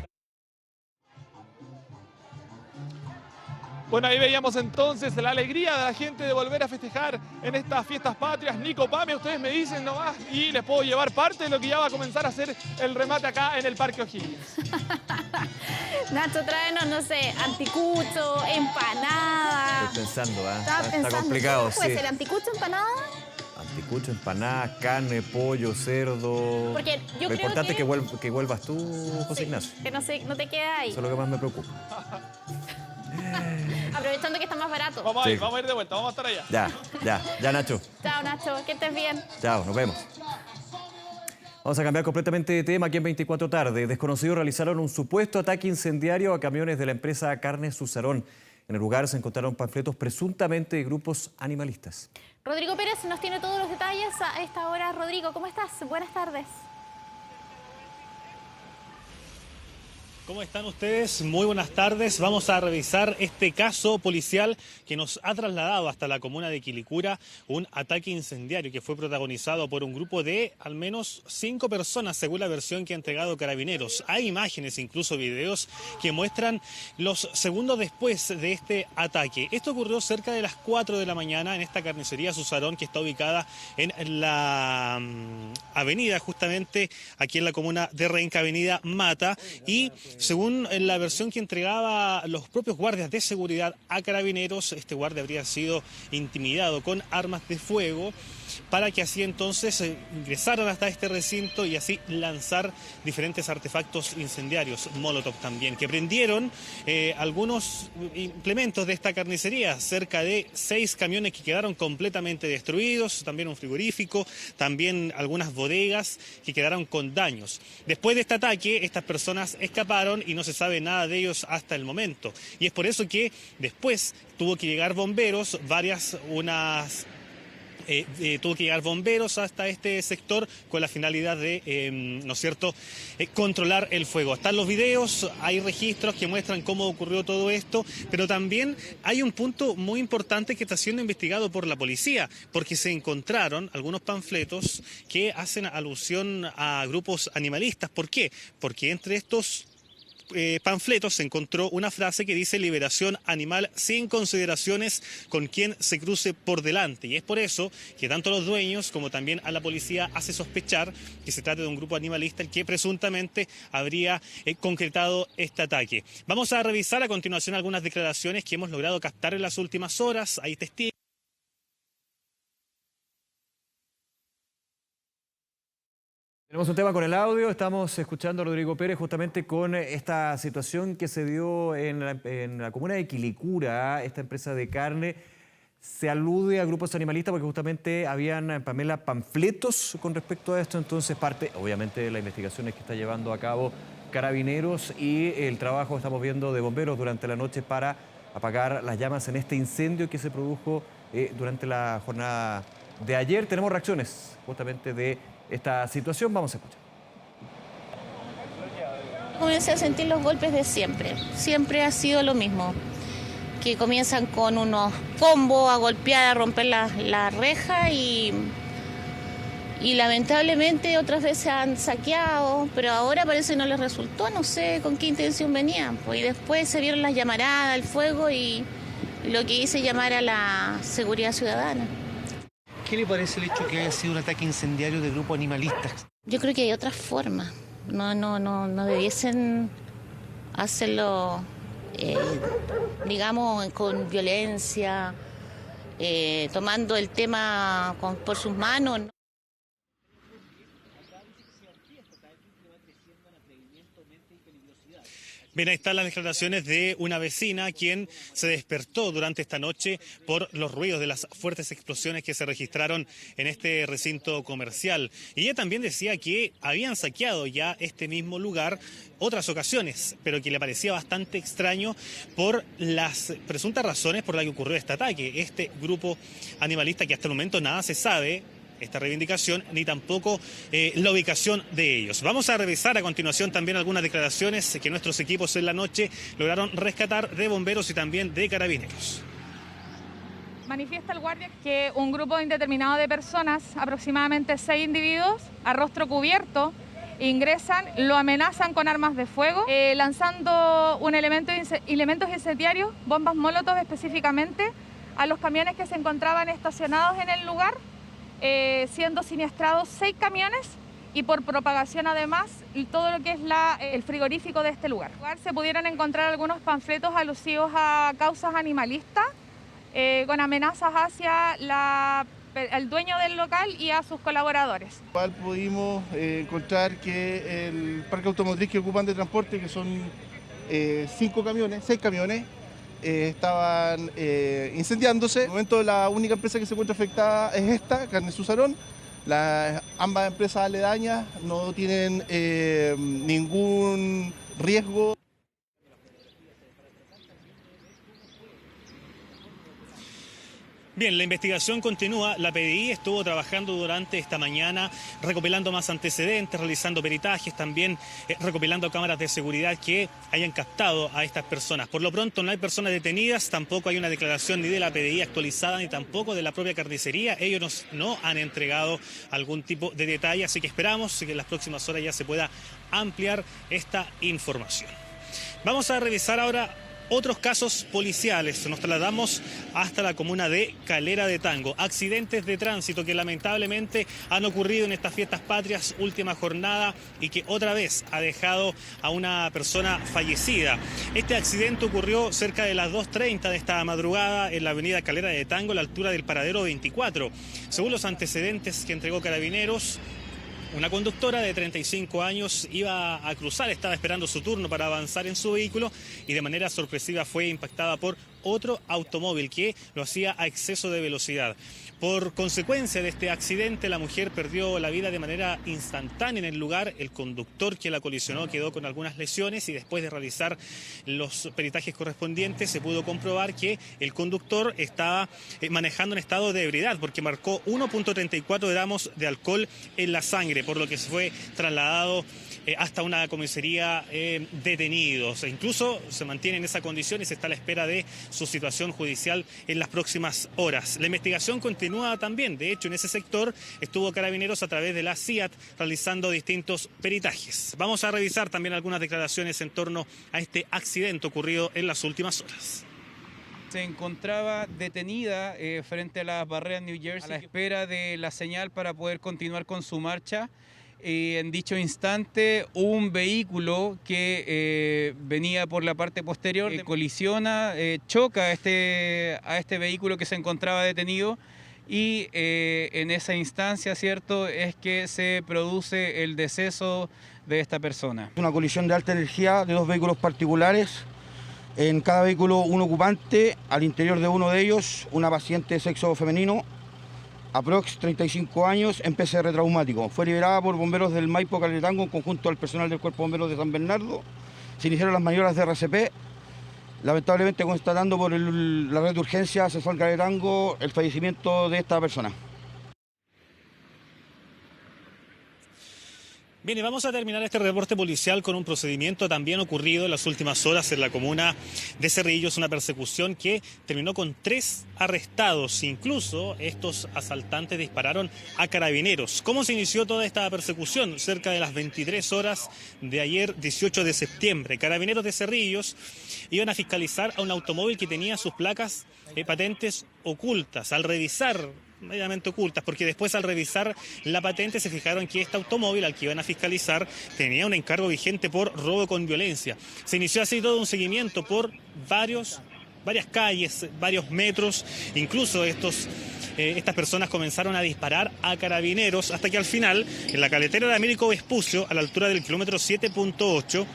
Bueno, ahí veíamos entonces la alegría de la gente de volver a festejar en estas fiestas patrias. Nico, Pame, ustedes me dicen nomás y les puedo llevar parte de lo que ya va a comenzar a ser el remate acá en el Parque O'Higgins. Nacho, tráenos, no sé, anticucho, empanada. Estoy pensando, ¿eh? Estaba Está pensando, complicado, ¿qué puede sí. ser? ¿Anticucho, empanada? Anticucho, empanadas, carne, pollo, cerdo. Porque yo Lo creo importante que- es que vuelvas tú, José Ignacio. Que no te queda ahí. Eso es lo que más me preocupa. Aprovechando que está más barato. Vamos Sí. vamos a ir de vuelta, vamos a estar allá. Ya, Nacho. Chao, Nacho, que estés bien. Chao, nos vemos. Vamos a cambiar completamente de tema aquí en 24 tarde. Desconocidos realizaron un supuesto ataque incendiario a camiones de la empresa Carne Susarón. En el lugar se encontraron panfletos presuntamente de grupos animalistas. Rodrigo Pérez nos tiene todos los detalles a esta hora. Rodrigo, ¿cómo estás? Buenas tardes. ¿Cómo están ustedes? Muy buenas tardes. Vamos a revisar este caso policial que nos ha trasladado hasta la comuna de Quilicura, un ataque incendiario que fue protagonizado por un grupo de al menos 5 personas, según la versión que ha entregado Carabineros. Hay imágenes, incluso videos, que muestran los segundos después de este ataque. Esto ocurrió cerca de las 4 de la mañana en esta carnicería Susarón, que está ubicada en la avenida, justamente aquí en la comuna de Renca, avenida Mata, y según la versión que entregaba los propios guardias de seguridad a Carabineros, este guardia habría sido intimidado con armas de fuego para que así entonces ingresaran hasta este recinto y así lanzar diferentes artefactos incendiarios, molotov también, que prendieron algunos implementos de esta carnicería, cerca de 6 camiones que quedaron completamente destruidos, también un frigorífico, también algunas bodegas que quedaron con daños. Después de este ataque, estas personas escaparon y no se sabe nada de ellos hasta el momento. Y es por eso que después tuvo que llegar bomberos, tuvo que llegar bomberos hasta este sector con la finalidad de, ¿no es cierto?, controlar el fuego. Están los videos, hay registros que muestran cómo ocurrió todo esto, pero también hay un punto muy importante que está siendo investigado por la policía, porque se encontraron algunos panfletos que hacen alusión a grupos animalistas. ¿Por qué? Porque entre estos panfletos se encontró una frase que dice: liberación animal sin consideraciones con quien se cruce por delante. Y es por eso que tanto los dueños como también a la policía hace sospechar que se trata de un grupo animalista el que presuntamente habría concretado este ataque. Vamos a revisar a continuación algunas declaraciones que hemos logrado captar en las últimas horas. Hay testigos. Tenemos un tema con el audio, estamos escuchando a Rodrigo Pérez justamente con esta situación que se dio en la comuna de Quilicura, esta empresa de carne. Se alude a grupos animalistas porque justamente habían, Pamela, panfletos con respecto a esto, entonces parte obviamente de las investigaciones que está llevando a cabo Carabineros y el trabajo estamos viendo de bomberos durante la noche para apagar las llamas en este incendio que se produjo durante la jornada de ayer. Tenemos reacciones justamente de esta situación, vamos a escuchar. Comencé a sentir los golpes de siempre. Siempre ha sido lo mismo. Que comienzan con unos combos a golpear, a romper la reja y lamentablemente otras veces han saqueado, pero ahora parece que no les resultó, no sé con qué intención venían. Pues, y después se vieron las llamaradas, el fuego y lo que hice llamar a la seguridad ciudadana. ¿Qué le parece el hecho que haya sido un ataque incendiario de grupos animalistas? Yo creo que hay otras formas. No debiesen hacerlo digamos, con violencia, tomando el tema por sus manos, ¿no? Bien, ahí están las declaraciones de una vecina quien se despertó durante esta noche por los ruidos de las fuertes explosiones que se registraron en este recinto comercial. Y ella también decía que habían saqueado ya este mismo lugar otras ocasiones, pero que le parecía bastante extraño por las presuntas razones por las que ocurrió este ataque. Este grupo animalista, que hasta el momento nada se sabe, esta reivindicación, ni tampoco la ubicación de ellos. Vamos a revisar a continuación también algunas declaraciones que nuestros equipos en la noche lograron rescatar de bomberos y también de carabineros. Manifiesta el guardia que un grupo indeterminado de personas, aproximadamente 6 individuos, a rostro cubierto, ingresan, lo amenazan con armas de fuego, lanzando elementos incendiarios, bombas molotov específicamente, a los camiones que se encontraban estacionados en el lugar, siendo siniestrados 6 camiones y por propagación además todo lo que es el frigorífico de este lugar. En el lugar se pudieron encontrar algunos panfletos alusivos a causas animalistas con amenazas hacia el dueño del local y a sus colaboradores. Igual pudimos encontrar que el parque automotriz que ocupan de transporte, que son 6 camiones, estaban incendiándose. En el momento la única empresa que se encuentra afectada es esta, Carne Susarón. Ambas empresas aledañas no tienen ningún riesgo. Bien, la investigación continúa. La PDI estuvo trabajando durante esta mañana, recopilando más antecedentes, realizando peritajes, también recopilando cámaras de seguridad que hayan captado a estas personas. Por lo pronto no hay personas detenidas, tampoco hay una declaración ni de la PDI actualizada, ni tampoco de la propia carnicería. Ellos no han entregado algún tipo de detalle, así que esperamos que en las próximas horas ya se pueda ampliar esta información. Vamos a revisar ahora otros casos policiales. Nos trasladamos hasta la comuna de Calera de Tango. Accidentes de tránsito que lamentablemente han ocurrido en estas fiestas patrias, última jornada, y que otra vez ha dejado a una persona fallecida. Este accidente ocurrió cerca de las 2:30 de esta madrugada en la avenida Calera de Tango, a la altura del paradero 24. Según los antecedentes que entregó Carabineros, una conductora de 35 años iba a cruzar, estaba esperando su turno para avanzar en su vehículo y de manera sorpresiva fue impactada por otro automóvil que lo hacía a exceso de velocidad. Por consecuencia de este accidente, la mujer perdió la vida de manera instantánea en el lugar. El conductor que la colisionó quedó con algunas lesiones y después de realizar los peritajes correspondientes se pudo comprobar que el conductor estaba manejando en estado de ebriedad porque marcó 1.34 gramos de alcohol en la sangre, por lo que se fue trasladado hasta una comisaría detenidos. Incluso se mantiene en esa condición y se está a la espera de su situación judicial en las próximas horas. La investigación continúa también. De hecho, en ese sector estuvo Carabineros a través de la CIAT realizando distintos peritajes. Vamos a revisar también algunas declaraciones en torno a este accidente ocurrido en las últimas horas. Se encontraba detenida frente a las barreras New Jersey a la espera de la señal para poder continuar con su marcha. En dicho instante, un vehículo que venía por la parte posterior colisiona, choca a este vehículo que se encontraba detenido y en esa instancia, ¿cierto?, es que se produce el deceso de esta persona. Una colisión de alta energía de 2 vehículos particulares. En cada vehículo un ocupante, al interior de uno de ellos una paciente de sexo femenino, aprox 35 años, en PCR traumático. Fue liberada por bomberos del Maipo Calera de Tango en conjunto al personal del Cuerpo de Bomberos de San Bernardo. Se iniciaron las maniobras de RCP, lamentablemente constatando por la red de urgencia San Calera de Tango el fallecimiento de esta persona. Bien, y vamos a terminar este reporte policial con un procedimiento también ocurrido en las últimas horas en la comuna de Cerrillos, una persecución que terminó con 3 arrestados. Incluso estos asaltantes dispararon a Carabineros. ¿Cómo se inició toda esta persecución? Cerca de las 23 horas de ayer, 18 de septiembre. Carabineros de Cerrillos iban a fiscalizar a un automóvil que tenía sus placas patentes ocultas. Al revisar medianamente ocultas, porque después al revisar la patente se fijaron que este automóvil al que iban a fiscalizar tenía un encargo vigente por robo con violencia. Se inició así todo un seguimiento por varias calles, varios metros, incluso estas personas comenzaron a disparar a carabineros hasta que al final, en la carretera de Américo Vespucio, a la altura del kilómetro 7.8,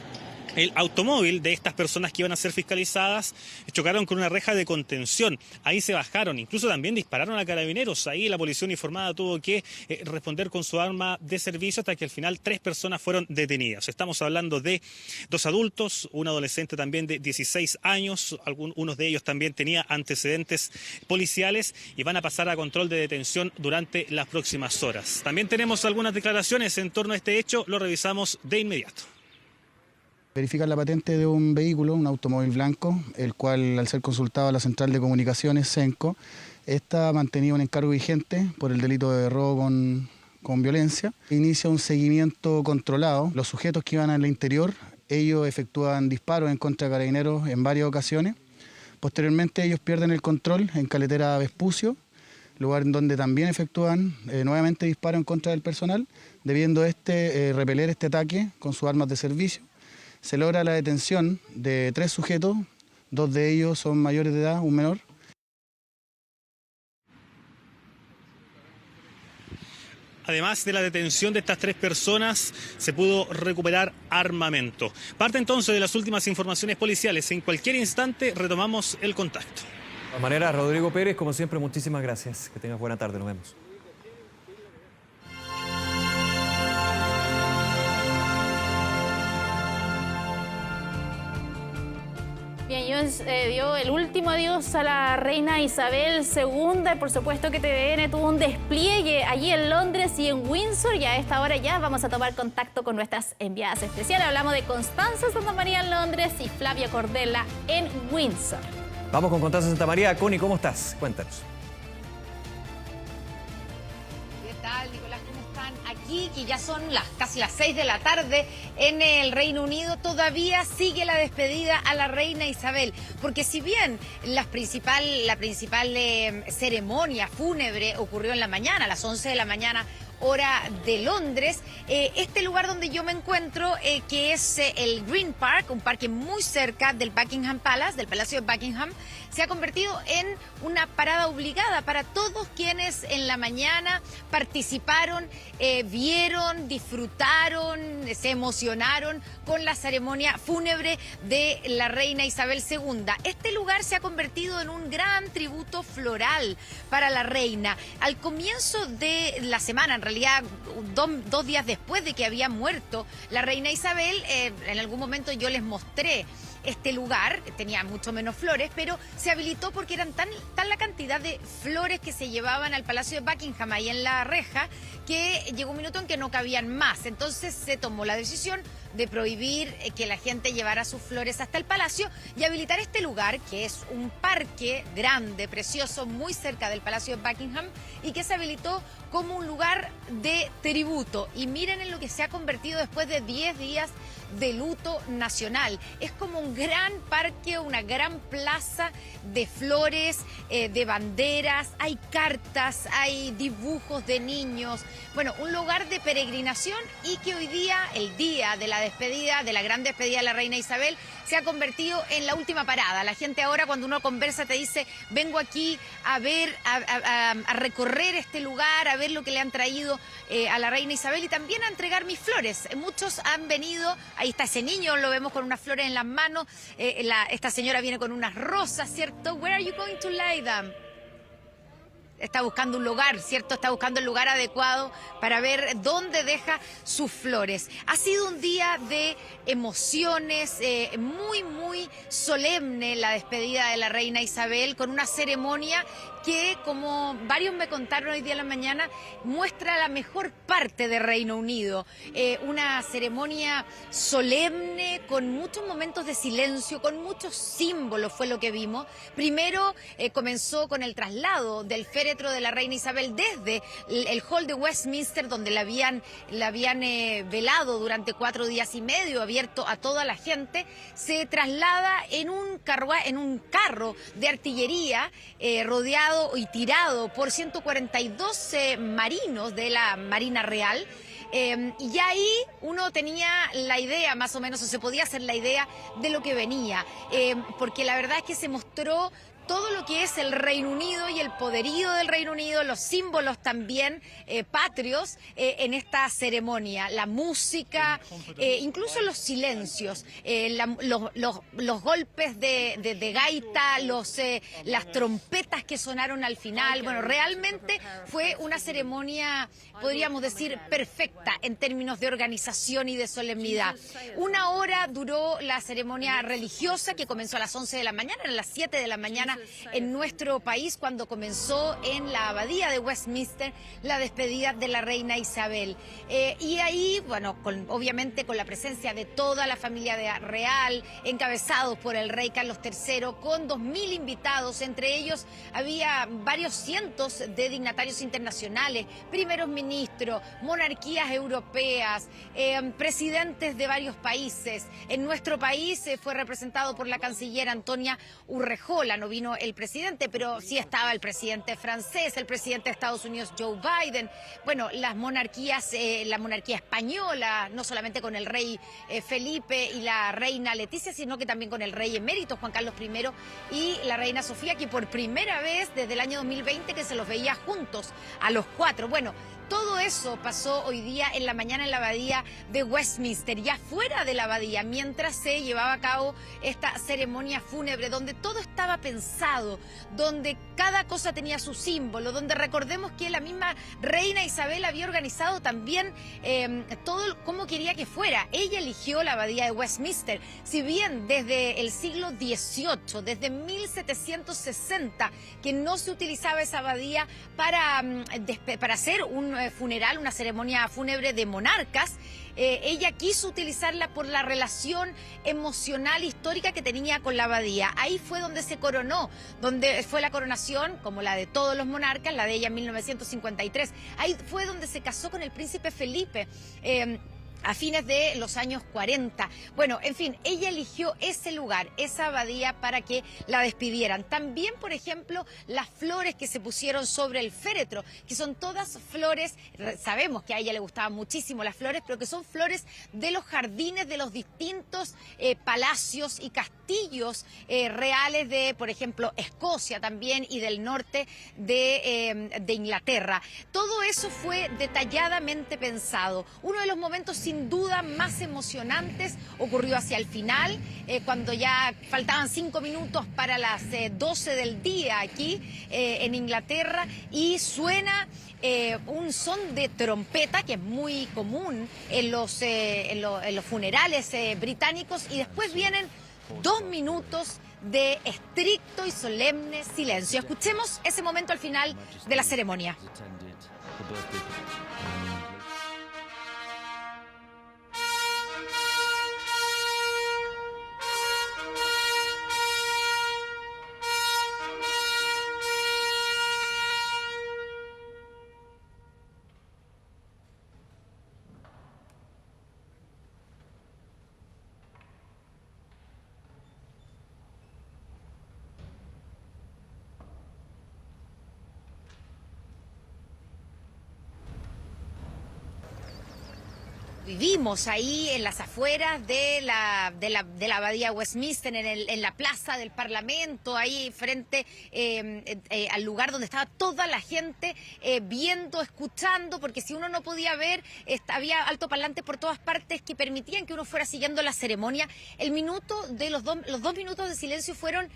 el automóvil de estas personas que iban a ser fiscalizadas chocaron con una reja de contención. Ahí se bajaron, incluso también dispararon a carabineros. Ahí la policía uniformada tuvo que responder con su arma de servicio hasta que al final 3 personas fueron detenidas. Estamos hablando de 2 adultos, un adolescente también de 16 años, algunos de ellos también tenía antecedentes policiales y van a pasar a control de detención durante las próximas horas. También tenemos algunas declaraciones en torno a este hecho, lo revisamos de inmediato. Verifican la patente de un vehículo, un automóvil blanco, el cual al ser consultado a la Central de Comunicaciones, CENCO, esta mantenía un encargo vigente por el delito de robo con violencia. Inicia un seguimiento controlado. Los sujetos que iban al interior, ellos efectúan disparos en contra de carabineros en varias ocasiones. Posteriormente ellos pierden el control en Caletera Vespucio, lugar en donde también efectúan nuevamente disparos en contra del personal, debiendo repeler este ataque con sus armas de servicio. Se logra la detención de 3 sujetos, 2 de ellos son mayores de edad, un menor. Además de la detención de estas 3 personas, se pudo recuperar armamento. Parte entonces de las últimas informaciones policiales. En cualquier instante retomamos el contacto. De todas maneras, Rodrigo Pérez, como siempre, muchísimas gracias. Que tengas buena tarde, nos vemos. Bien, Jones dio el último adiós a la reina Isabel II y por supuesto que TVN tuvo un despliegue allí en Londres y en Windsor, y a esta hora ya vamos a tomar contacto con nuestras enviadas especiales. Hablamos de Constanza Santa María en Londres y Flavia Cordella en Windsor. Vamos con Constanza Santa María. Connie, ¿cómo estás? Cuéntanos. ¿Qué tal, Nicolás? ¿Cómo están? Aquí, que ya son casi las 6 de la tarde en el Reino Unido, todavía sigue la despedida a la reina Isabel, porque si bien la principal ceremonia fúnebre ocurrió en la mañana, a las 11 de la mañana, hora de Londres, este lugar donde yo me encuentro, que es el Green Park, un parque muy cerca del Buckingham Palace, del Palacio de Buckingham, se ha convertido en una parada obligada para todos quienes en la mañana participaron, vieron, disfrutaron, se emocionaron con la ceremonia fúnebre de la reina Isabel II. Este lugar se ha convertido en un gran tributo floral para la reina. Al comienzo de la semana, en realidad 2 días después de que había muerto la reina Isabel, en algún momento yo les mostré este lugar, tenía mucho menos flores, pero se habilitó porque eran tan la cantidad de flores que se llevaban al Palacio de Buckingham ahí en la reja, que llegó un minuto en que no cabían más. Entonces se tomó la decisión de prohibir que la gente llevara sus flores hasta el palacio y habilitar este lugar, que es un parque grande, precioso, muy cerca del Palacio de Buckingham, y que se habilitó como un lugar de tributo. Y miren en lo que se ha convertido después de 10 días de luto nacional. Es como un gran parque, una gran plaza de flores, de banderas, hay cartas, hay dibujos de niños. Bueno, un lugar de peregrinación, y que hoy día, el día de la despedida, de la gran despedida de la reina Isabel, se ha convertido en la última parada. La gente ahora, cuando uno conversa, te dice: vengo aquí a ver, a recorrer este lugar, a ver lo que le han traído a la reina Isabel, y también a entregar mis flores. Muchos han venido, ahí está ese niño, lo vemos con unas flores en las manos, esta señora viene con unas rosas, ¿cierto? Where are you going to lay them? Está buscando un lugar, ¿cierto? Está buscando el lugar adecuado para ver dónde deja sus flores. Ha sido un día de emociones, muy, muy solemne la despedida de la reina Isabel, con una ceremonia que, como varios me contaron hoy día en la mañana, muestra la mejor parte de Reino Unido. Una ceremonia solemne, con muchos momentos de silencio, con muchos símbolos, fue lo que vimos. Primero comenzó con el traslado del féretro féretro de la reina Isabel desde el hall de Westminster, donde la habían velado durante 4 días y medio, abierto a toda la gente, se traslada en un carro de artillería rodeado y tirado por 142 marinos de la Marina Real. Y ahí uno tenía la idea, más o menos, o se podía hacer la idea de lo que venía, porque la verdad es que se mostró todo lo que es el Reino Unido y el poderío del Reino Unido, los símbolos también patrios en esta ceremonia, la música, incluso los silencios, los golpes de gaita, las trompetas que sonaron al final. Bueno, realmente fue una ceremonia, podríamos decir, perfecta en términos de organización y de solemnidad. 1 hora duró la ceremonia religiosa, que comenzó a las 11 de la mañana, eran las 7 de la mañana en nuestro país, cuando comenzó en la abadía de Westminster la despedida de la reina Isabel. Y ahí, bueno, obviamente con la presencia de toda la familia real, encabezados por el rey Carlos III, con 2.000 invitados, entre ellos había varios cientos de dignatarios internacionales, primeros ministros, monarquías europeas, presidentes de varios países. En nuestro país fue representado por la canciller Antonia Urrejola, no vino el presidente, pero sí estaba el presidente francés, el presidente de Estados Unidos, Joe Biden, bueno, las monarquías, la monarquía española, no solamente con el rey Felipe y la reina Leticia, sino que también con el rey emérito Juan Carlos I y la reina Sofía, que por primera vez desde el año 2020 que se los veía juntos a los 4. Bueno, todo eso pasó hoy día en la mañana en la abadía de Westminster. Ya fuera de la abadía, mientras se llevaba a cabo esta ceremonia fúnebre, donde todo estaba pensado, donde cada cosa tenía su símbolo, donde recordemos que la misma reina Isabel había organizado también todo como quería que fuera. Ella eligió la abadía de Westminster. Si bien desde el siglo XVIII, desde 1760, que no se utilizaba esa abadía para hacer un funeral, una ceremonia fúnebre de monarcas, ella quiso utilizarla por la relación emocional histórica que tenía con la abadía. Ahí fue donde se coronó, donde fue la coronación, como la de todos los monarcas, la de ella en 1953. Ahí fue donde se casó con el príncipe Felipe, a fines de los años 40. Bueno, en fin, ella eligió ese lugar, esa abadía, para que la despidieran. También, por ejemplo, las flores que se pusieron sobre el féretro, que son todas flores, sabemos que a ella le gustaban muchísimo las flores, pero que son flores de los jardines de los distintos palacios y castillos reales de, por ejemplo, Escocia también, y del norte de Inglaterra. Todo eso fue detalladamente pensado. Uno de los momentos sin duda más emocionantes ocurrió hacia el final, cuando ya faltaban 5 minutos para las 12 del día aquí en Inglaterra, y suena un son de trompeta que es muy común en los funerales británicos, y después vienen 2 minutos de estricto y solemne silencio. Escuchemos ese momento al final de la ceremonia. Vivimos ahí en las afueras de la abadía Westminster, en la plaza del Parlamento, ahí frente al lugar donde estaba toda la gente viendo, escuchando, porque si uno no podía ver, había altoparlantes por todas partes que permitían que uno fuera siguiendo la ceremonia. Los dos minutos de silencio fueron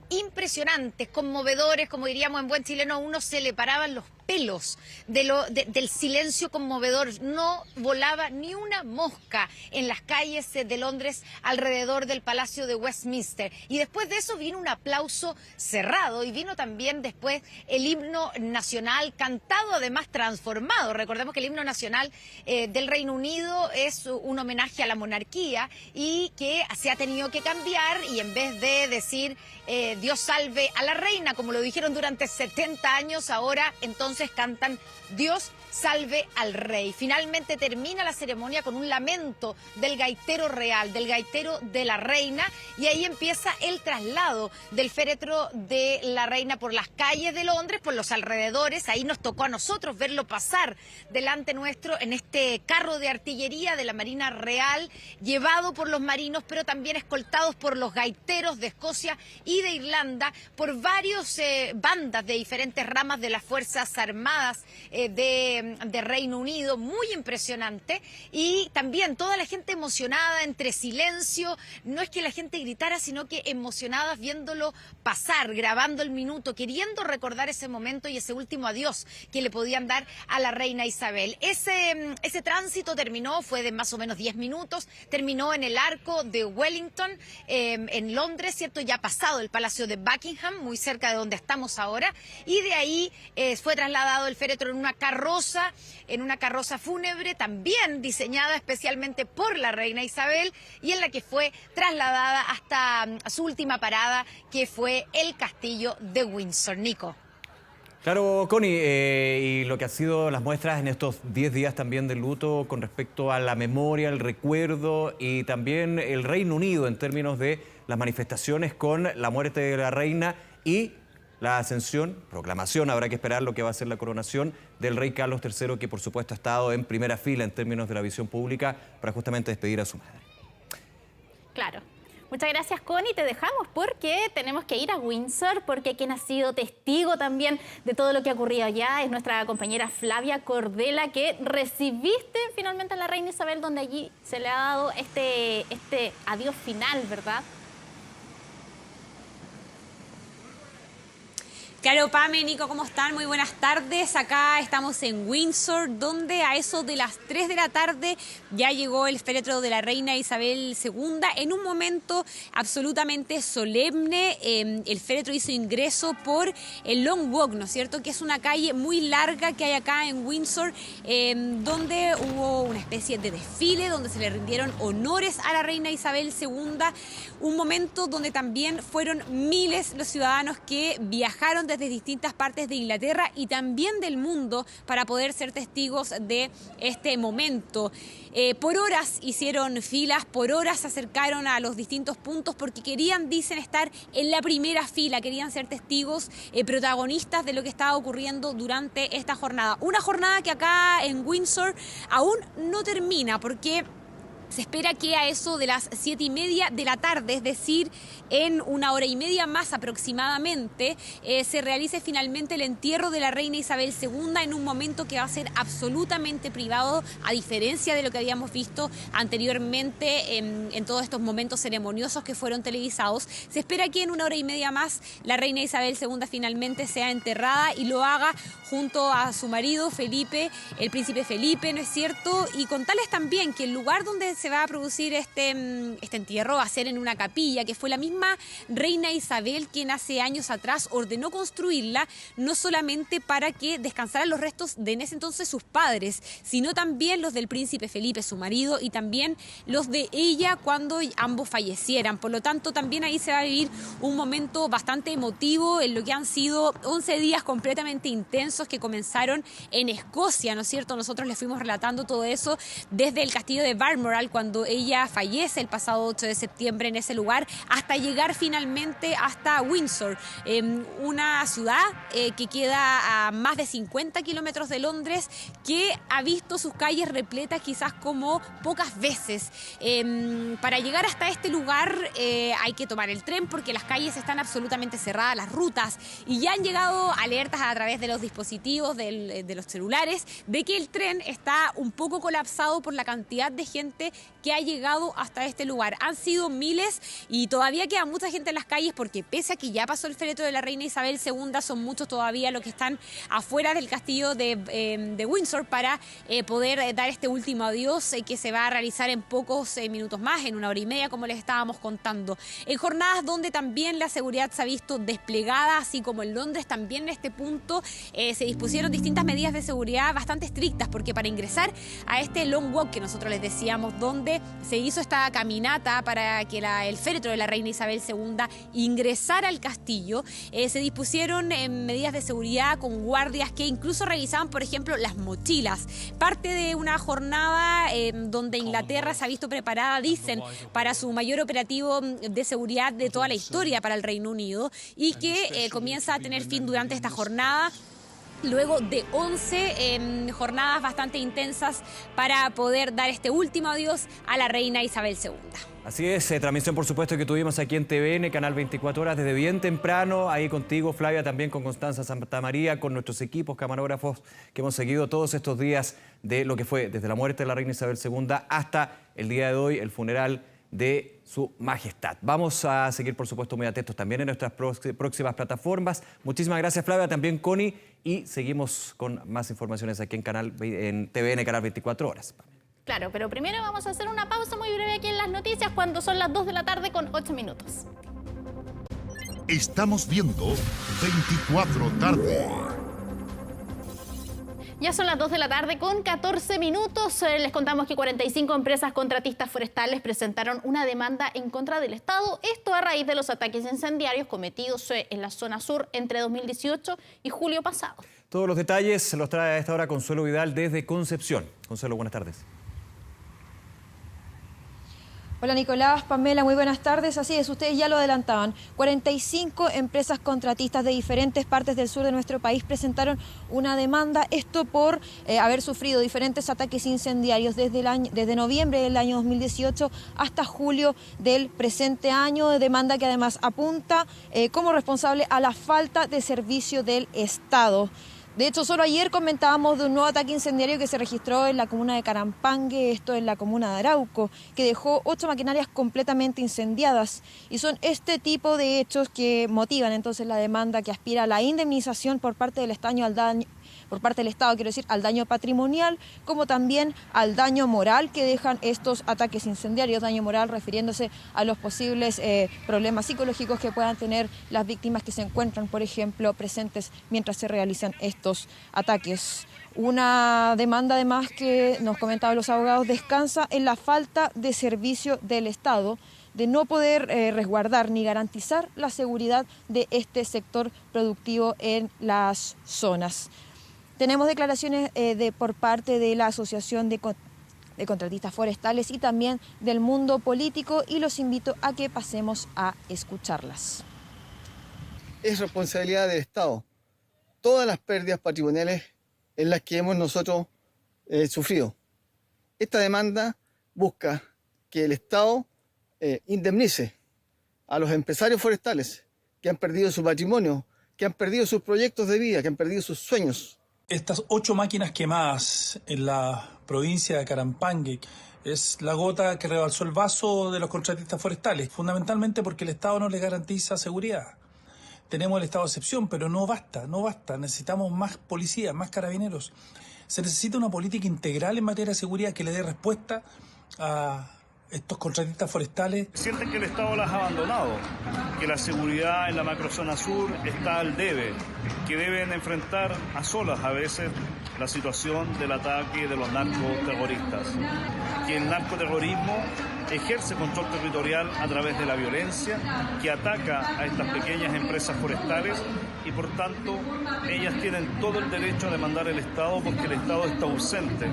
impresionantes, conmovedores, como diríamos en buen chileno, a uno se le paraban los pelos del silencio conmovedor. No volaba ni una mosca en las calles de Londres alrededor del Palacio de Westminster. Y después de eso vino un aplauso cerrado, y vino también después el himno nacional, cantado, además transformado. Recordemos que el himno nacional del Reino Unido es un homenaje a la monarquía, y que se ha tenido que cambiar, y en vez de decir Dios salve a la reina, como lo dijeron durante 70 años, ahora entonces cantan Dios salve al rey. Finalmente termina la ceremonia con un lamento del gaitero real, del gaitero de la reina, y ahí empieza el traslado del féretro de la reina por las calles de Londres, por los alrededores. Ahí nos tocó a nosotros verlo pasar delante nuestro en este carro de artillería de la Marina Real, llevado por los marinos, pero también escoltados por los gaiteros de Escocia y de Irlanda, por varios bandas de diferentes ramas de las Fuerzas Armadas de Reino Unido. Muy impresionante. Y también toda la gente emocionada, entre silencio, no es que la gente gritara, sino que emocionadas viéndolo pasar, grabando el minuto, queriendo recordar ese momento y ese último adiós que le podían dar a la reina Isabel. Ese tránsito terminó, fue de más o menos 10 minutos, terminó en el arco de Wellington, en Londres, ¿cierto? Ya pasado el Palacio de Buckingham, muy cerca de donde estamos ahora, y de ahí fue trasladado el féretro en una carroza fúnebre, también diseñada especialmente por la reina Isabel, y en la que fue trasladada hasta su última parada, que fue el castillo de Windsor. Nico. Claro, Connie, y lo que han sido las muestras en estos 10 días también de luto con respecto a la memoria, el recuerdo y también el Reino Unido en términos de las manifestaciones con la muerte de la reina y la ascensión, proclamación, habrá que esperar lo que va a ser la coronación del rey Carlos III, que por supuesto ha estado en primera fila en términos de la visión pública para justamente despedir a su madre. Claro. Muchas gracias, Connie. Te dejamos porque tenemos que ir a Windsor, porque quien ha sido testigo también de todo lo que ha ocurrido allá es nuestra compañera Flavia Cordela, que recibiste finalmente a la reina Isabel, donde allí se le ha dado este adiós final, ¿verdad? Claro, Pame, Nico, ¿cómo están? Muy buenas tardes. Acá estamos en Windsor, donde a eso de las 3 de la tarde ya llegó el féretro de la reina Isabel II. En un momento absolutamente solemne, el féretro hizo ingreso por el Long Walk, ¿no es cierto? Que es una calle muy larga que hay acá en Windsor, donde hubo una especie de desfile, donde se le rindieron honores a la reina Isabel II. Un momento donde también fueron miles los ciudadanos que viajaron desde distintas partes de Inglaterra y también del mundo para poder ser testigos de este momento. Por horas hicieron filas, por horas se acercaron a los distintos puntos porque querían, dicen, estar en la primera fila, querían ser testigos, protagonistas de lo que estaba ocurriendo durante esta jornada. Una jornada que acá en Windsor aún no termina porque se espera que a eso de las 7:30 de la tarde, es decir, en 1 hora y media más aproximadamente, se realice finalmente el entierro de la reina Isabel II en un momento que va a ser absolutamente privado, a diferencia de lo que habíamos visto anteriormente en todos estos momentos ceremoniosos que fueron televisados. Se espera que en 1 hora y media más la reina Isabel II finalmente sea enterrada y lo haga junto a su marido Felipe, el príncipe Felipe, ¿no es cierto? Y contarles también que el lugar donde se va a producir este entierro va a ser en una capilla que fue la misma reina Isabel quien hace años atrás ordenó construirla, no solamente para que descansaran los restos de en ese entonces sus padres, sino también los del príncipe Felipe, su marido, y también los de ella cuando ambos fallecieran. Por lo tanto, también ahí se va a vivir un momento bastante emotivo en lo que han sido 11 días completamente intensos que comenzaron en Escocia, ¿no es cierto? Nosotros les fuimos relatando todo eso desde el castillo de Balmoral, cuando ella fallece el pasado 8 de septiembre en ese lugar, hasta llegar finalmente hasta Windsor, una ciudad que queda a más de 50 kilómetros de Londres, que ha visto sus calles repletas quizás como pocas veces. Para llegar hasta este lugar hay que tomar el tren porque las calles están absolutamente cerradas, las rutas, y ya han llegado alertas a través de los dispositivos, de los celulares, de que el tren está un poco colapsado por la cantidad de gente que ha llegado hasta este lugar. Han sido miles y todavía queda mucha gente en las calles porque pese a que ya pasó el féretro de la reina Isabel II, son muchos todavía los que están afuera del castillo de Windsor para poder dar este último adiós que se va a realizar en pocos minutos más, en 1 hora y media, como les estábamos contando. En jornadas donde también la seguridad se ha visto desplegada, así como en Londres, también en este punto se dispusieron distintas medidas de seguridad bastante estrictas, porque para ingresar a este Long Walk que nosotros les decíamos, donde se hizo esta caminata para que el féretro de la reina Isabel II ingresara al castillo. Se dispusieron medidas de seguridad con guardias que incluso revisaban, por ejemplo, las mochilas. Parte de una jornada donde Inglaterra se ha visto preparada, dicen, para su mayor operativo de seguridad de toda la historia para el Reino Unido, y que comienza a tener fin durante esta jornada, luego de 11 jornadas bastante intensas para poder dar este último adiós a la reina Isabel II. Así es, transmisión por supuesto que tuvimos aquí en TVN, Canal 24 Horas, desde bien temprano, ahí contigo, Flavia, también con Constanza Santamaría, con nuestros equipos camarógrafos que hemos seguido todos estos días de lo que fue desde la muerte de la reina Isabel II hasta el día de hoy, el funeral de su majestad. Vamos a seguir, por supuesto, muy atentos también en nuestras próximas plataformas. Muchísimas gracias, Flavia, también Connie, y seguimos con más informaciones aquí en TVN, Canal 24 Horas. Claro, pero primero vamos a hacer una pausa muy breve aquí en las noticias cuando son las 2 de la tarde con 8 minutos. Estamos viendo 24 tarde. Ya son las 2 de la tarde con 14 minutos. Les contamos que 45 empresas contratistas forestales presentaron una demanda en contra del Estado. Esto a raíz de los ataques incendiarios cometidos en la zona sur entre 2018 y julio pasado. Todos los detalles se los trae a esta hora Consuelo Vidal desde Concepción. Consuelo, buenas tardes. Hola Nicolás, Pamela, muy buenas tardes. Así es, ustedes ya lo adelantaban. 45 empresas contratistas de diferentes partes del sur de nuestro país presentaron una demanda. Esto por haber sufrido diferentes ataques incendiarios desde noviembre del año 2018 hasta julio del presente año. Demanda que además apunta como responsable a la falta de servicio del Estado. De hecho, solo ayer comentábamos de un nuevo ataque incendiario que se registró en la comuna de Carampangue, esto en la comuna de Arauco, que dejó 8 maquinarias completamente incendiadas. Y son este tipo de hechos que motivan entonces la demanda que aspira a la indemnización por parte del Estado al daño patrimonial, como también al daño moral que dejan estos ataques incendiarios. Daño moral refiriéndose a los posibles problemas psicológicos que puedan tener las víctimas que se encuentran, por ejemplo, presentes mientras se realizan estos ataques. Una demanda además que nos comentaban los abogados descansa en la falta de servicio del Estado, de no poder resguardar ni garantizar la seguridad de este sector productivo en las zonas. Tenemos declaraciones por parte de la Asociación de Contratistas Forestales y también del mundo político, y los invito a que pasemos a escucharlas. Es responsabilidad del Estado todas las pérdidas patrimoniales en las que hemos nosotros sufrido. Esta demanda busca que el Estado indemnice a los empresarios forestales que han perdido su patrimonio, que han perdido sus proyectos de vida, que han perdido sus sueños. Estas 8 máquinas quemadas en la provincia de Carampangue es la gota que rebalsó el vaso de los contratistas forestales, fundamentalmente porque el Estado no les garantiza seguridad. Tenemos el estado de excepción, pero no basta, necesitamos más policías, más carabineros. Se necesita una política integral en materia de seguridad que le dé respuesta a estos contratistas forestales. Sienten que el Estado las ha abandonado, que la seguridad en la macrozona sur está al debe, que deben enfrentar a solas a veces la situación del ataque de los narcoterroristas, que el narcoterrorismo ejerce control territorial a través de la violencia, que ataca a estas pequeñas empresas forestales y por tanto ellas tienen todo el derecho a demandar al Estado porque el Estado está ausente.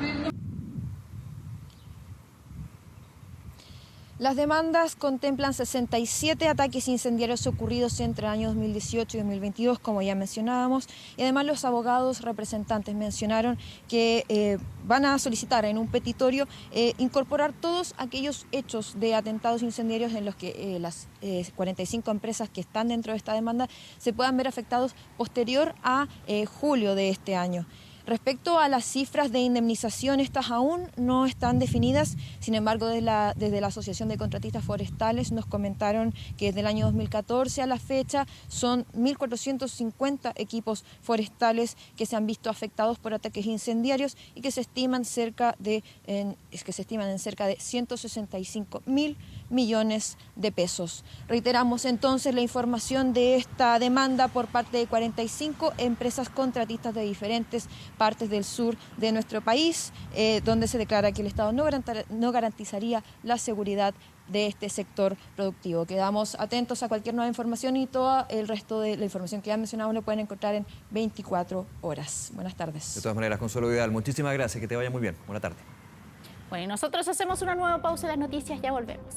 Las demandas contemplan 67 ataques incendiarios ocurridos entre el año 2018 y 2022, como ya mencionábamos, y además los abogados representantes mencionaron que van a solicitar en un petitorio incorporar todos aquellos hechos de atentados incendiarios en los que las 45 empresas que están dentro de esta demanda se puedan ver afectados posterior a julio de este año. Respecto a las cifras de indemnización, estas aún no están definidas. Sin embargo, desde la Asociación de Contratistas Forestales nos comentaron que desde el año 2014 a la fecha son 1.450 equipos forestales que se han visto afectados por ataques incendiarios y que se estiman en cerca de 165.000 millones de pesos. Reiteramos entonces la información de esta demanda por parte de 45 empresas contratistas de diferentes partes del sur de nuestro país, donde se declara que el Estado no garantizaría la seguridad de este sector productivo. Quedamos atentos a cualquier nueva información y todo el resto de la información que ya mencionamos lo pueden encontrar en 24 horas. Buenas tardes. De todas maneras, Consuelo Vidal, muchísimas gracias, que te vaya muy bien. Buena tarde. Bueno, y nosotros hacemos una nueva pausa en las noticias, ya volvemos.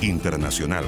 Internacional.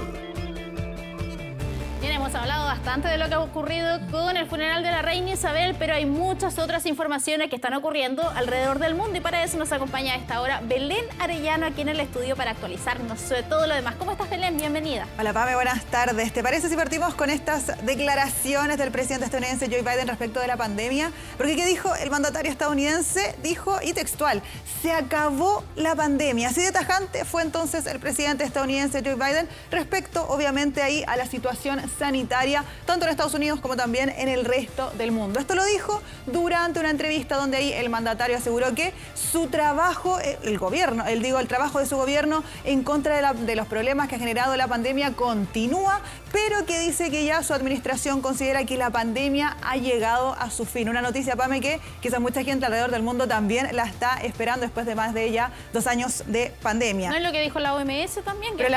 Bien, hemos hablado bastante de lo que ha ocurrido con el funeral de la reina Isabel, pero hay muchas otras informaciones que están ocurriendo alrededor del mundo y para eso nos acompaña a esta hora Belén Arellano aquí en el estudio para actualizarnos sobre todo lo demás. ¿Cómo estás, Belén? Bienvenida. Hola, Pame, buenas tardes. ¿Te parece si partimos con estas declaraciones del presidente estadounidense Joe Biden respecto de la pandemia? Porque ¿qué dijo el mandatario estadounidense? Dijo, y textual, se acabó la pandemia. Así de tajante fue entonces el presidente estadounidense Joe Biden respecto, obviamente, ahí a la situación sanitaria, tanto en Estados Unidos como también en el resto del mundo. Esto lo dijo durante una entrevista donde ahí el mandatario aseguró que su trabajo, el trabajo de su gobierno en contra de los problemas que ha generado la pandemia continúa, pero que dice que ya su administración considera que la pandemia ha llegado a su fin. Una noticia, Pame, que quizás mucha gente alrededor del mundo también la está esperando después de más de ya 2 años de pandemia. ¿No es lo que dijo la OMS también? Que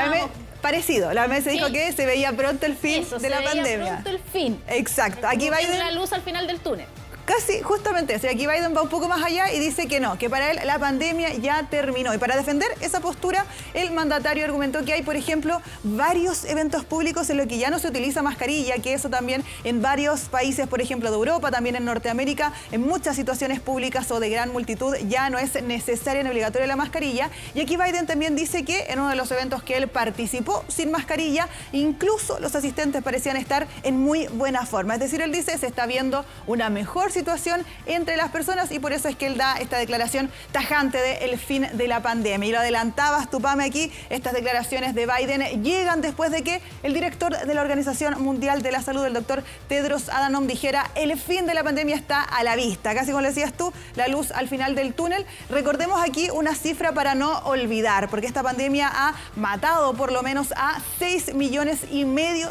parecido, la OMS dijo que se veía pronto el fin de la pandemia. Pronto el fin. Exacto. Aquí Biden, la luz al final del túnel. Casi, justamente eso. Y aquí Biden va un poco más allá y dice que no, que para él la pandemia ya terminó. Y para defender esa postura, el mandatario argumentó que hay, por ejemplo, varios eventos públicos en los que ya no se utiliza mascarilla, que eso también en varios países, por ejemplo, de Europa, también en Norteamérica, en muchas situaciones públicas o de gran multitud ya no es necesaria ni obligatoria la mascarilla. Y aquí Biden también dice que en uno de los eventos que él participó sin mascarilla, incluso los asistentes parecían estar en muy buena forma. Es decir, él dice, se está viendo una mejor situación entre las personas y por eso es que él da esta declaración tajante del fin de la pandemia. Y lo adelantabas tú, Pame, aquí, estas declaraciones de Biden llegan después de que el director de la Organización Mundial de la Salud, el doctor Tedros Adhanom, dijera el fin de la pandemia está a la vista. Casi como lo decías tú, la luz al final del túnel. Recordemos aquí una cifra para no olvidar, porque esta pandemia ha matado por lo menos a 6,5 millones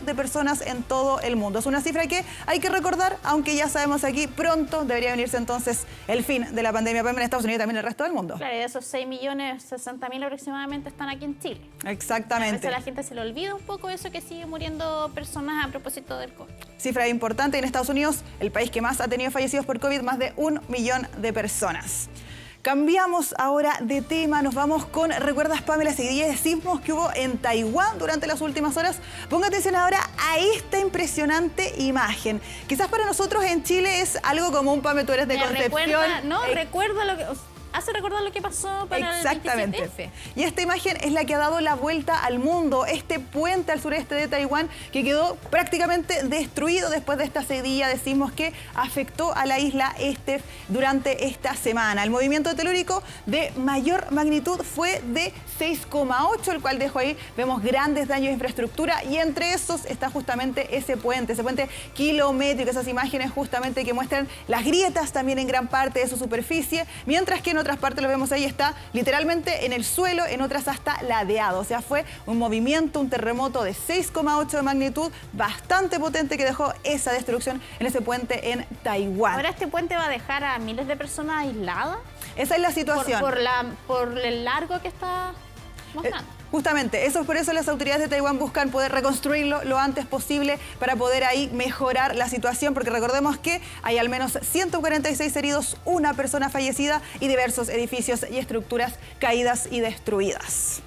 de personas en todo el mundo. Es una cifra que hay que recordar, aunque ya sabemos aquí pronto debería venirse entonces el fin de la pandemia en Estados Unidos y también en el resto del mundo. Claro, y de esos 6.060.000 aproximadamente están aquí en Chile. Exactamente. A veces a la gente se le olvida un poco eso, que sigue muriendo personas a propósito del COVID. Cifra importante. En Estados Unidos, el país que más ha tenido fallecidos por COVID, más de 1 millón de personas. Cambiamos ahora de tema, nos vamos con, ¿recuerdas, Pamela, seguidilla de sismos que hubo en Taiwán durante las últimas horas? Ponga atención ahora a esta impresionante imagen. Quizás para nosotros en Chile es algo común, Pame, tú eres de Concepción. Recuerda lo que... Hace recordar lo que pasó para el 27F. Y esta imagen es la que ha dado la vuelta al mundo. Este puente al sureste de Taiwán que quedó prácticamente destruido después de esta seguidilla de sismos que afectó a la isla durante esta semana. El movimiento telúrico de mayor magnitud fue de 6,8, el cual dejó ahí, vemos grandes daños de infraestructura y entre esos está justamente ese puente kilométrico, esas imágenes justamente que muestran las grietas también en gran parte de su superficie, mientras que en otras partes lo vemos ahí, está literalmente en el suelo, en otras hasta ladeado. O sea, fue un movimiento, un terremoto de 6,8 de magnitud, bastante potente que dejó esa destrucción en ese puente en Taiwán. ¿Ahora este puente va a dejar a miles de personas aisladas? Esa es la situación. Por el largo que está mostrando. Justamente, por eso las autoridades de Taiwán buscan poder reconstruirlo lo antes posible para poder ahí mejorar la situación, porque recordemos que hay al menos 146 heridos, 1 persona fallecida y diversos edificios y estructuras caídas y destruidas.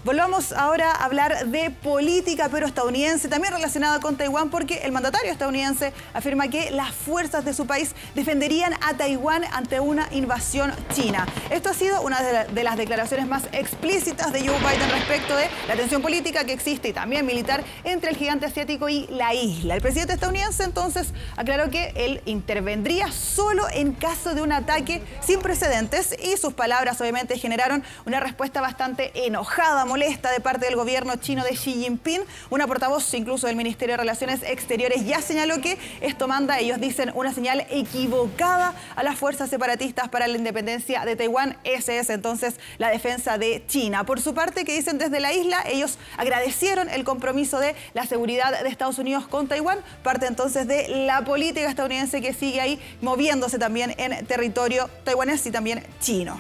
Volvamos ahora a hablar de política, pero estadounidense, también relacionada con Taiwán, porque el mandatario estadounidense afirma que las fuerzas de su país defenderían a Taiwán ante una invasión china. Esto ha sido una de las declaraciones más explícitas de Joe Biden respecto de la tensión política que existe y también militar entre el gigante asiático y la isla. El presidente estadounidense entonces aclaró que él intervendría solo en caso de un ataque sin precedentes y sus palabras obviamente generaron una respuesta bastante enojada, molesta de parte del gobierno chino de Xi Jinping. Una portavoz incluso del Ministerio de Relaciones Exteriores ya señaló que esto manda, ellos dicen, una señal equivocada a las fuerzas separatistas para la independencia de Taiwán. Ese es entonces la defensa de China. Por su parte, que dicen desde la isla, ellos agradecieron el compromiso de la seguridad de Estados Unidos con Taiwán, parte entonces de la política estadounidense que sigue ahí moviéndose también en territorio taiwanés y también chino.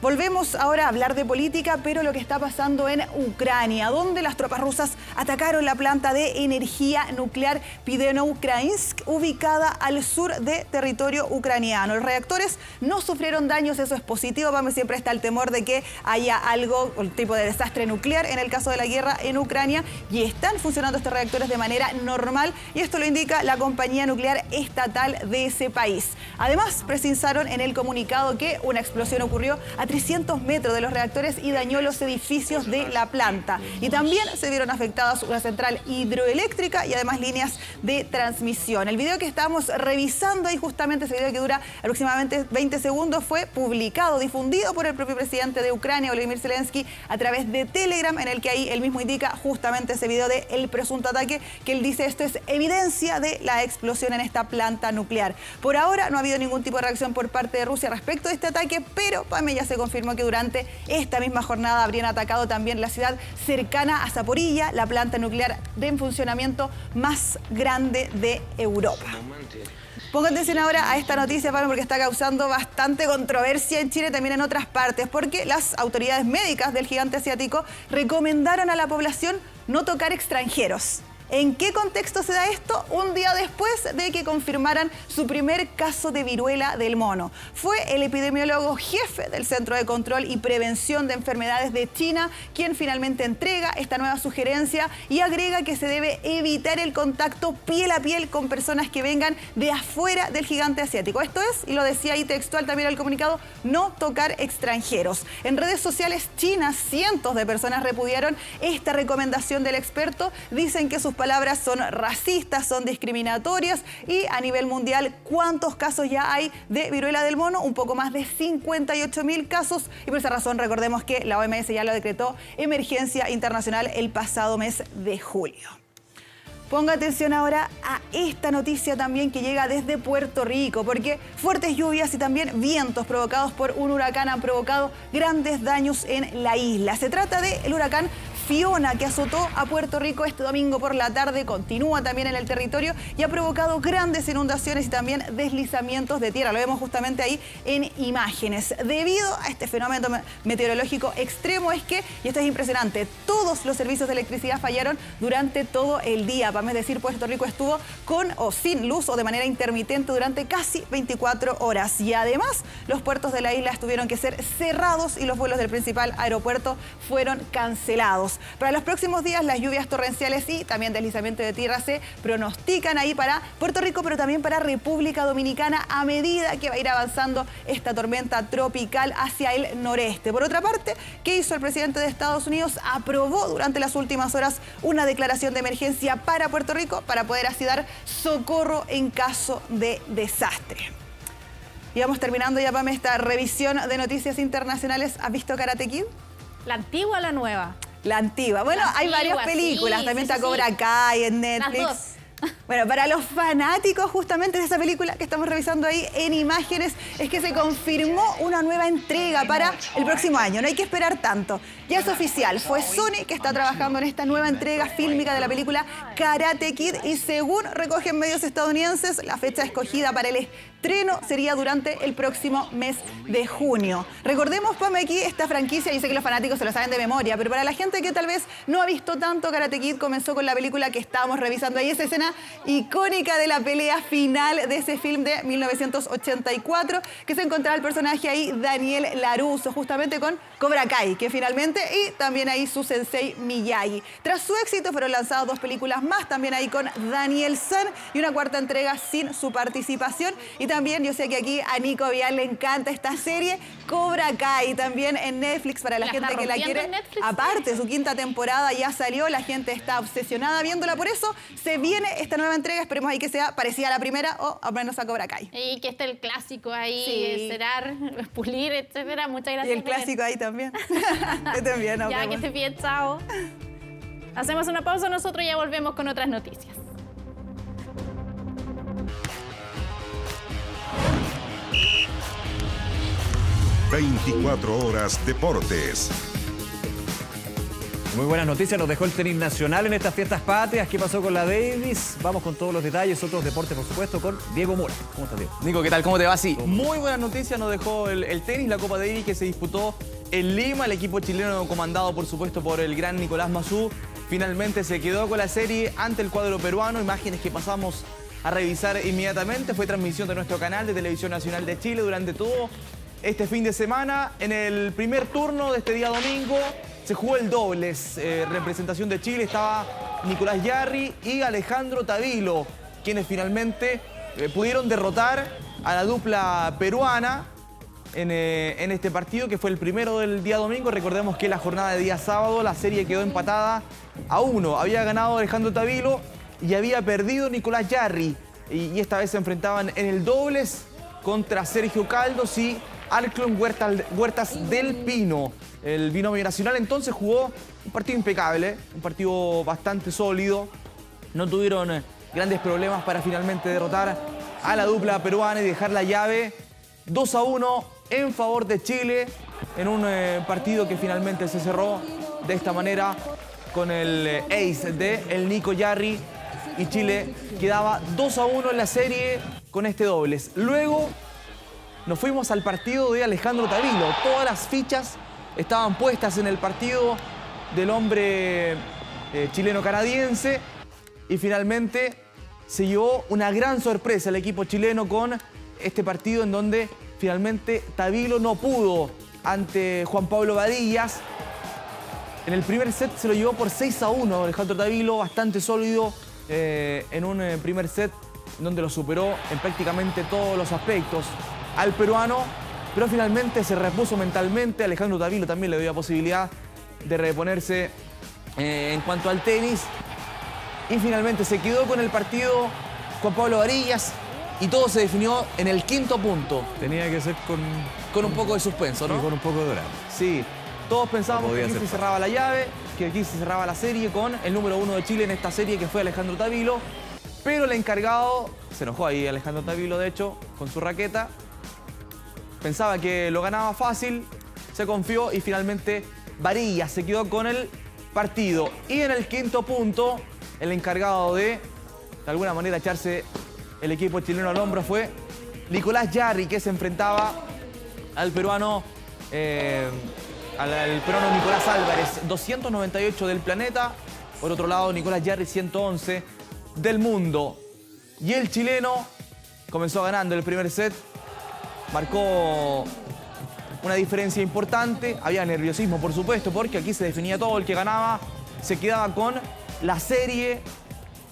Volvemos ahora a hablar de política, pero lo que está pasando en Ucrania, donde las tropas rusas atacaron la planta de energía nuclear Pideno-Ukrainsk, ubicada al sur de territorio ucraniano. Los reactores no sufrieron daños, eso es positivo. Siempre está el temor de que haya algo, un tipo de desastre nuclear en el caso de la guerra en Ucrania, y están funcionando estos reactores de manera normal, y esto lo indica la compañía nuclear estatal de ese país. Además, precisaron en el comunicado que una explosión ocurrió a 300 metros de los reactores y dañó los edificios de la planta. Y también se vieron afectadas una central hidroeléctrica y además líneas de transmisión. El video que estamos revisando ahí, justamente ese video que dura aproximadamente 20 segundos, fue publicado, difundido por el propio presidente de Ucrania, Volodymyr Zelensky, a través de Telegram, en el que ahí él mismo indica justamente ese video del presunto ataque, que él dice esto es evidencia de la explosión en esta planta nuclear. Por ahora no ha habido ningún tipo de reacción por parte de Rusia respecto de este ataque, pero PAME ya se confirmó que durante esta misma jornada habrían atacado también la ciudad cercana a Zaporilla, la planta nuclear en funcionamiento más grande de Europa. Ponga atención ahora a esta noticia, Pablo, porque está causando bastante controversia en Chile, también en otras partes, porque las autoridades médicas del gigante asiático recomendaron a la población no tocar extranjeros. ¿En qué contexto se da esto? Un día después de que confirmaran su primer caso de viruela del mono. Fue el epidemiólogo jefe del Centro de Control y Prevención de Enfermedades de China quien finalmente entrega esta nueva sugerencia y agrega que se debe evitar el contacto piel a piel con personas que vengan de afuera del gigante asiático. Esto es, y lo decía ahí textual también el comunicado, no tocar extranjeros. En redes sociales chinas, cientos de personas repudiaron esta recomendación del experto. Dicen que sus palabras son racistas, son discriminatorias, y a nivel mundial, ¿cuántos casos ya hay de viruela del mono? Un poco más de 58.000 casos, y por esa razón recordemos que la OMS ya lo decretó emergencia internacional el pasado mes de julio. Ponga atención ahora a esta noticia también que llega desde Puerto Rico, porque fuertes lluvias y también vientos provocados por un huracán han provocado grandes daños en la isla. Se trata del huracán Fiona, que azotó a Puerto Rico este domingo por la tarde, continúa también en el territorio y ha provocado grandes inundaciones y también deslizamientos de tierra. Lo vemos justamente ahí en imágenes. Debido a este fenómeno meteorológico extremo es que, y esto es impresionante, todos los servicios de electricidad fallaron durante todo el día. Es decir, Puerto Rico estuvo con o sin luz o de manera intermitente durante casi 24 horas. Y además, los puertos de la isla tuvieron que ser cerrados y los vuelos del principal aeropuerto fueron cancelados. Para los próximos días, las lluvias torrenciales y también deslizamiento de tierra se pronostican ahí para Puerto Rico, pero también para República Dominicana a medida que va a ir avanzando esta tormenta tropical hacia el noreste. Por otra parte, ¿qué hizo el presidente de Estados Unidos? Aprobó durante las últimas horas una declaración de emergencia para Puerto Rico para poder así dar socorro en caso de desastre. Y vamos terminando ya, Pame, esta revisión de noticias internacionales. ¿Has visto Karate Kid? ¿La antigua o la nueva? La antigua. Bueno, hay varias películas. Sí, también está Cobra Kai en Netflix. Las dos. Bueno, para los fanáticos justamente de esa película que estamos revisando ahí en imágenes, es que se confirmó una nueva entrega para el próximo año. No hay que esperar tanto. Ya es oficial. Fue Sony que está trabajando en esta nueva entrega fílmica de la película Karate Kid y según recogen medios estadounidenses, la fecha escogida para el estreno sería durante el próximo mes de junio. Recordemos, Pame, aquí esta franquicia, yo sé que los fanáticos se lo saben de memoria, pero para la gente que tal vez no ha visto tanto, Karate Kid comenzó con la película que estábamos revisando ahí, esa escena icónica de la pelea final de ese film de 1984, que se encontraba el personaje ahí, Daniel LaRusso, justamente con Cobra Kai, que finalmente, y también ahí su sensei Miyagi. Tras su éxito fueron lanzadas 2 películas más, también ahí con Daniel San, y una cuarta entrega sin su participación. Y también, yo sé que aquí a Nico Vial le encanta esta serie, Cobra Kai, también en Netflix, para la gente que la quiere. Aparte, su quinta temporada ya salió, la gente está obsesionada viéndola, por eso se viene esta nueva entrega, esperemos ahí que sea parecida a la primera o al menos a Cobra Kai. Y que esté el clásico ahí, cerrar, pulir, etcétera. Muchas gracias. Y el clásico ahí también. Que estén bien, nos ya, vemos. que estés bien, chao. Hacemos una pausa, nosotros ya volvemos con otras noticias. ...24 horas deportes. Muy buenas noticias nos dejó el tenis nacional en estas fiestas patrias. ¿Qué pasó con la Davis? Vamos con todos los detalles, otros deportes, por supuesto, con Diego Mora. ¿Cómo estás, Diego? Nico, ¿qué tal? ¿Cómo te va? Sí, muy buenas noticias nos dejó el tenis, la Copa Davis que se disputó en Lima. El equipo chileno, comandado, por supuesto, por el gran Nicolás Massú, finalmente se quedó con la serie ante el cuadro peruano. Imágenes que pasamos a revisar inmediatamente. Fue transmisión de nuestro canal de Televisión Nacional de Chile durante todo este fin de semana. En el primer turno de este día domingo se jugó el dobles. Representación de Chile estaba Nicolás Jarry y Alejandro Tavilo, quienes finalmente pudieron derrotar a la dupla peruana en este partido, que fue el primero del día domingo. Recordemos que la jornada de día sábado la serie quedó empatada a 1. Había ganado Alejandro Tavilo y había perdido Nicolás Jarry. Y esta vez se enfrentaban en el dobles contra Sergio Caldos y Arklon Huertas del Pino. El binomio nacional entonces jugó un partido impecable, un partido bastante sólido. No tuvieron grandes problemas para finalmente derrotar a la dupla peruana y dejar la llave 2-1 en favor de Chile en un partido que finalmente se cerró de esta manera con el ace de el Nico Jarry, y Chile quedaba 2-1 en la serie con este dobles. Luego nos fuimos al partido de Alejandro Tavilo. Todas las fichas estaban puestas en el partido del hombre chileno-canadiense y finalmente se llevó una gran sorpresa el equipo chileno con este partido en donde finalmente Tavilo no pudo ante Juan Pablo Varillas. En el primer set se lo llevó por 6-1 Alejandro Tavilo, bastante sólido en un primer set donde lo superó en prácticamente todos los aspectos al peruano, pero finalmente se repuso mentalmente. Alejandro Tavilo también le dio la posibilidad de reponerse en cuanto al tenis y finalmente se quedó con el partido Juan Pablo Varillas y todo se definió en el quinto punto. Tenía que ser con un poco de suspenso, ¿no? Y con un poco de drama. Sí, todos pensábamos No que podía aquí se ser cerraba la llave, que aquí se cerraba la serie con el número 1 de Chile en esta serie, que fue Alejandro Tavilo, pero el encargado se enojó ahí, Alejandro Tavilo, de hecho, con su raqueta. Pensaba que lo ganaba fácil, se confió y finalmente Varillas se quedó con el partido. Y en el quinto punto, el encargado de alguna manera echarse el equipo chileno al hombro fue Nicolás Jarry, que se enfrentaba al peruano, al peruano Nicolás Álvarez, 298 del planeta. Por otro lado, Nicolás Jarry, 111 del mundo. Y el chileno comenzó ganando el primer set. Marcó una diferencia importante. Había nerviosismo, por supuesto, porque aquí se definía todo. El que ganaba se quedaba con la serie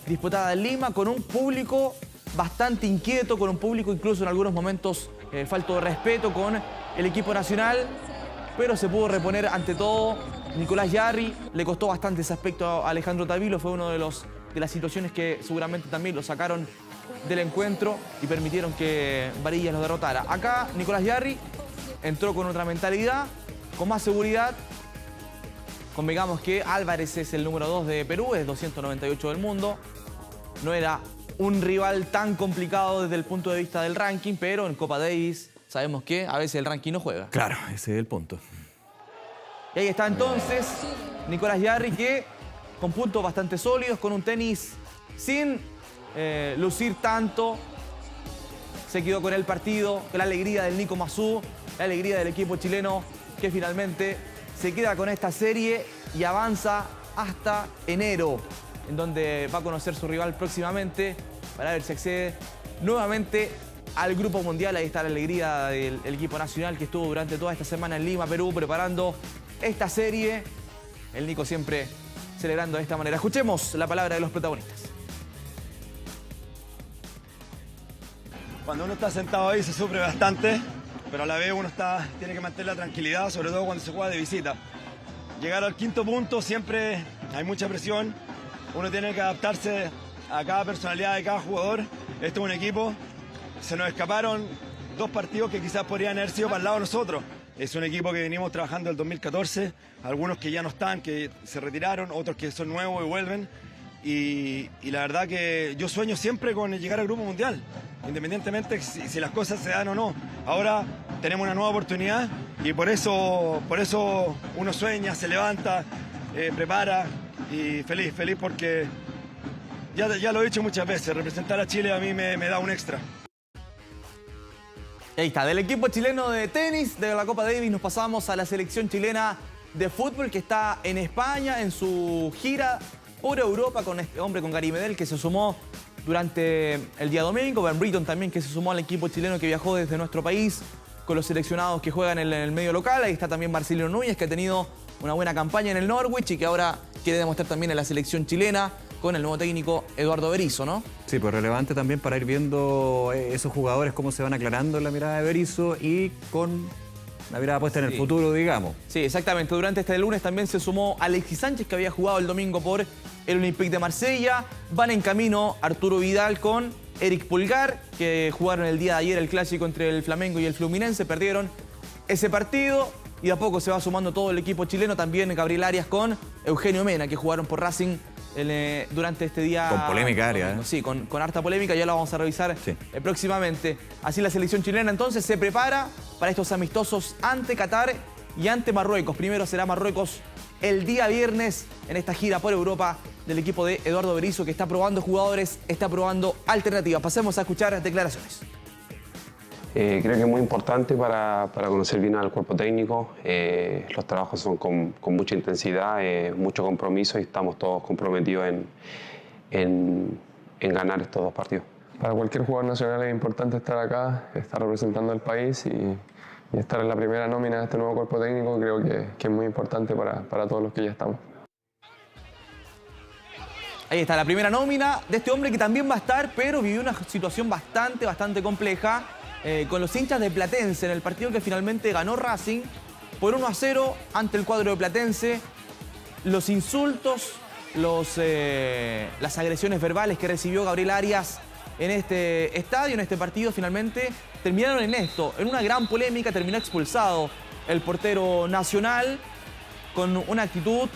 disputada en Lima, con un público bastante inquieto, con un público incluso en algunos momentos falto de respeto con el equipo nacional. Pero se pudo reponer ante todo Nicolás Jarry. Le costó bastante ese aspecto a Alejandro Tavilo. Fue uno de las situaciones que seguramente también lo sacaron del encuentro y permitieron que Varillas lo derrotara. Acá Nicolás Jarry entró con otra mentalidad, con más seguridad. Convengamos que Álvarez es el número 2 de Perú, es 298 del mundo. No era un rival tan complicado desde el punto de vista del ranking, pero en Copa Davis sabemos que a veces el ranking no juega. Claro, ese es el punto. Y ahí está entonces Nicolás Jarry, que con puntos bastante sólidos, con un tenis sin lucir tanto, se quedó con el partido, con la alegría del Nico Massú, la alegría del equipo chileno, que finalmente se queda con esta serie y avanza hasta enero, en donde va a conocer su rival próximamente para ver si accede nuevamente al Grupo Mundial. Ahí está la alegría del equipo nacional que estuvo durante toda esta semana en Lima, Perú, preparando esta serie. El Nico siempre celebrando de esta manera. Escuchemos la palabra de los protagonistas. Cuando uno está sentado ahí se sufre bastante, pero a la vez uno tiene que mantener la tranquilidad, sobre todo cuando se juega de visita. Llegar al quinto punto siempre hay mucha presión, uno tiene que adaptarse a cada personalidad de cada jugador. Este es un equipo, se nos escaparon 2 partidos que quizás podrían haber sido para el lado de nosotros. Es un equipo que venimos trabajando del 2014, algunos que ya no están, que se retiraron, otros que son nuevos y vuelven. Y la verdad que yo sueño siempre con llegar al Grupo Mundial, independientemente si las cosas se dan o no. Ahora tenemos una nueva oportunidad y por eso uno sueña, se levanta, prepara y feliz porque ya lo he dicho muchas veces, representar a Chile a mí me da un extra. Ahí está, del equipo chileno de tenis de la Copa Davis nos pasamos a la selección chilena de fútbol que está en España en su gira por Europa con este hombre, con Gary Medel, que se sumó durante el día domingo. Ben Britton también, que se sumó al equipo chileno que viajó desde nuestro país con los seleccionados que juegan en el medio local. Ahí está también Marcelino Núñez, que ha tenido una buena campaña en el Norwich y que ahora quiere demostrar también en la selección chilena con el nuevo técnico Eduardo Berizzo, ¿no? Sí, pues relevante también para ir viendo esos jugadores, cómo se van aclarando en la mirada de Berizzo y con la mirada puesta en el futuro, digamos. Sí, exactamente. Durante este lunes también se sumó Alexis Sánchez, que había jugado el domingo por el Olympique de Marsella. Van en camino Arturo Vidal con Eric Pulgar, que jugaron el día de ayer el clásico entre el Flamengo y el Fluminense. Perdieron ese partido y de a poco se va sumando todo el equipo chileno. También Gabriel Arias con Eugenio Mena, que jugaron por Racing durante este día. Con polémica, Arias. Sí, con harta polémica, ya la vamos a revisar próximamente. Así la selección chilena entonces se prepara para estos amistosos ante Qatar y ante Marruecos. Primero será Marruecos el día viernes en esta gira por Europa del equipo de Eduardo Berizzo, que está probando jugadores, está probando alternativas. Pasemos a escuchar declaraciones. Creo que es muy importante para conocer bien al cuerpo técnico. Los trabajos son con mucha intensidad, mucho compromiso y estamos todos comprometidos en ganar estos 2 partidos. Para cualquier jugador nacional es importante estar acá, estar representando al país y estar en la primera nómina de este nuevo cuerpo técnico. Creo que es muy importante para todos los que ya estamos. Ahí está la primera nómina de este hombre que también va a estar, pero vivió una situación bastante compleja con los hinchas de Platense en el partido que finalmente ganó Racing por 1-0 ante el cuadro de Platense. Los insultos, las agresiones verbales que recibió Gabriel Arias en este estadio, en este partido, finalmente terminaron en esto, en una gran polémica. Terminó expulsado el portero nacional con una actitud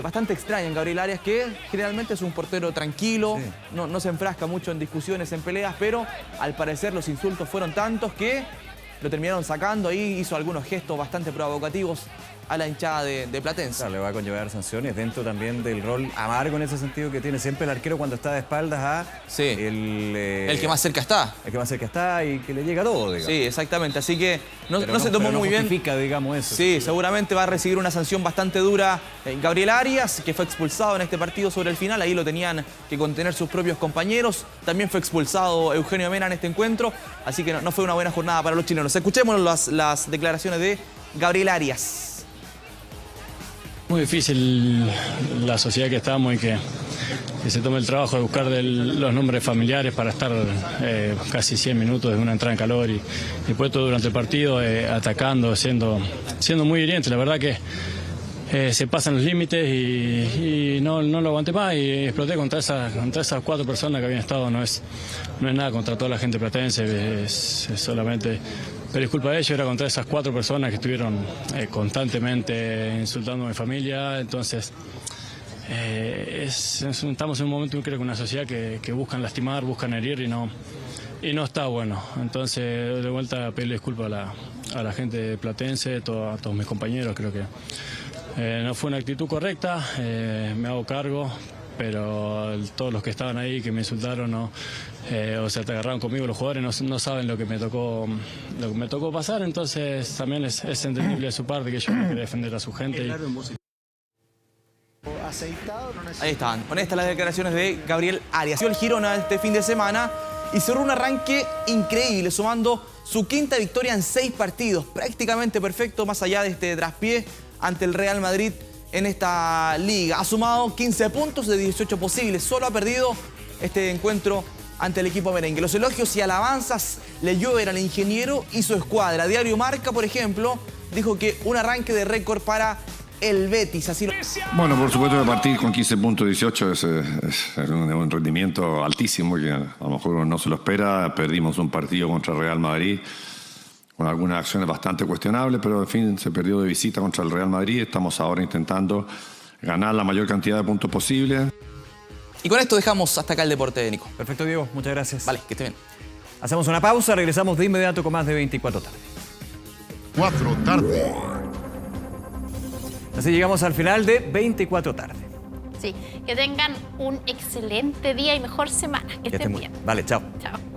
bastante extraña en Gabriel Arias, que generalmente es un portero tranquilo, no se enfrasca mucho en discusiones, en peleas, pero al parecer los insultos fueron tantos que lo terminaron sacando. Ahí hizo algunos gestos bastante provocativos a la hinchada de Platense. Claro, le va a conllevar sanciones dentro también del rol amargo en ese sentido que tiene siempre el arquero cuando está de espaldas a el que más cerca está. El que más cerca está y que le llega todo, digamos. Sí, exactamente. Así que no se tomó muy bien. Digamos eso. Sí, seguramente va a recibir una sanción bastante dura Gabriel Arias, que fue expulsado en este partido sobre el final. Ahí lo tenían que contener sus propios compañeros. También fue expulsado Eugenio Mena en este encuentro. Así que no fue una buena jornada para los chilenos. Escuchemos las declaraciones de Gabriel Arias. Muy difícil la sociedad que estamos y que se tome el trabajo de buscar los nombres familiares para estar casi 100 minutos de una entrada en calor y después todo durante el partido atacando, siendo muy hiriente. La verdad que se pasan los límites y no lo aguanté más y exploté contra esas 4 personas que habían estado. No es nada contra toda la gente platense, es solamente... Pero es culpa de ellos, era contra esas 4 personas que estuvieron constantemente insultando a mi familia. Entonces, estamos en un momento, creo que una sociedad que buscan lastimar, buscan herir y no está bueno. Entonces, de vuelta, pedirle disculpas a la gente platense, a todos mis compañeros. Creo que no fue una actitud correcta, me hago cargo. Pero todos los que estaban ahí, que me insultaron, o sea, te agarraron conmigo, los jugadores no saben lo que me tocó pasar, entonces también es entendible de su parte que ellos no quieren defender a su gente. Ahí están, honestas las declaraciones de Gabriel Arias. El Girona este fin de semana y cerró un arranque increíble, sumando su 5ª victoria en 6 partidos, prácticamente perfecto, más allá de este traspié ante el Real Madrid en esta liga. Ha sumado 15 puntos de 18 posibles. Solo ha perdido este encuentro ante el equipo merengue. Los elogios y alabanzas le llueven al ingeniero y su escuadra. Diario Marca, por ejemplo, dijo que un arranque de récord para el Betis. Así Bueno, por supuesto que partir con 15 puntos 18 es un rendimiento altísimo que a lo mejor uno no se lo espera. Perdimos un partido contra el Real Madrid con algunas acciones bastante cuestionables, pero en fin se perdió de visita contra el Real Madrid. Estamos ahora intentando ganar la mayor cantidad de puntos posible. Y con esto dejamos hasta acá el deporte de Nico. Perfecto, Diego. Muchas gracias. Vale, que esté bien. Hacemos una pausa, regresamos de inmediato con más de 24 tarde. 4 tarde. Así llegamos al final de 24 tarde. Sí, que tengan un excelente día y mejor semana. Que estén bien. Vale, chao. Chao.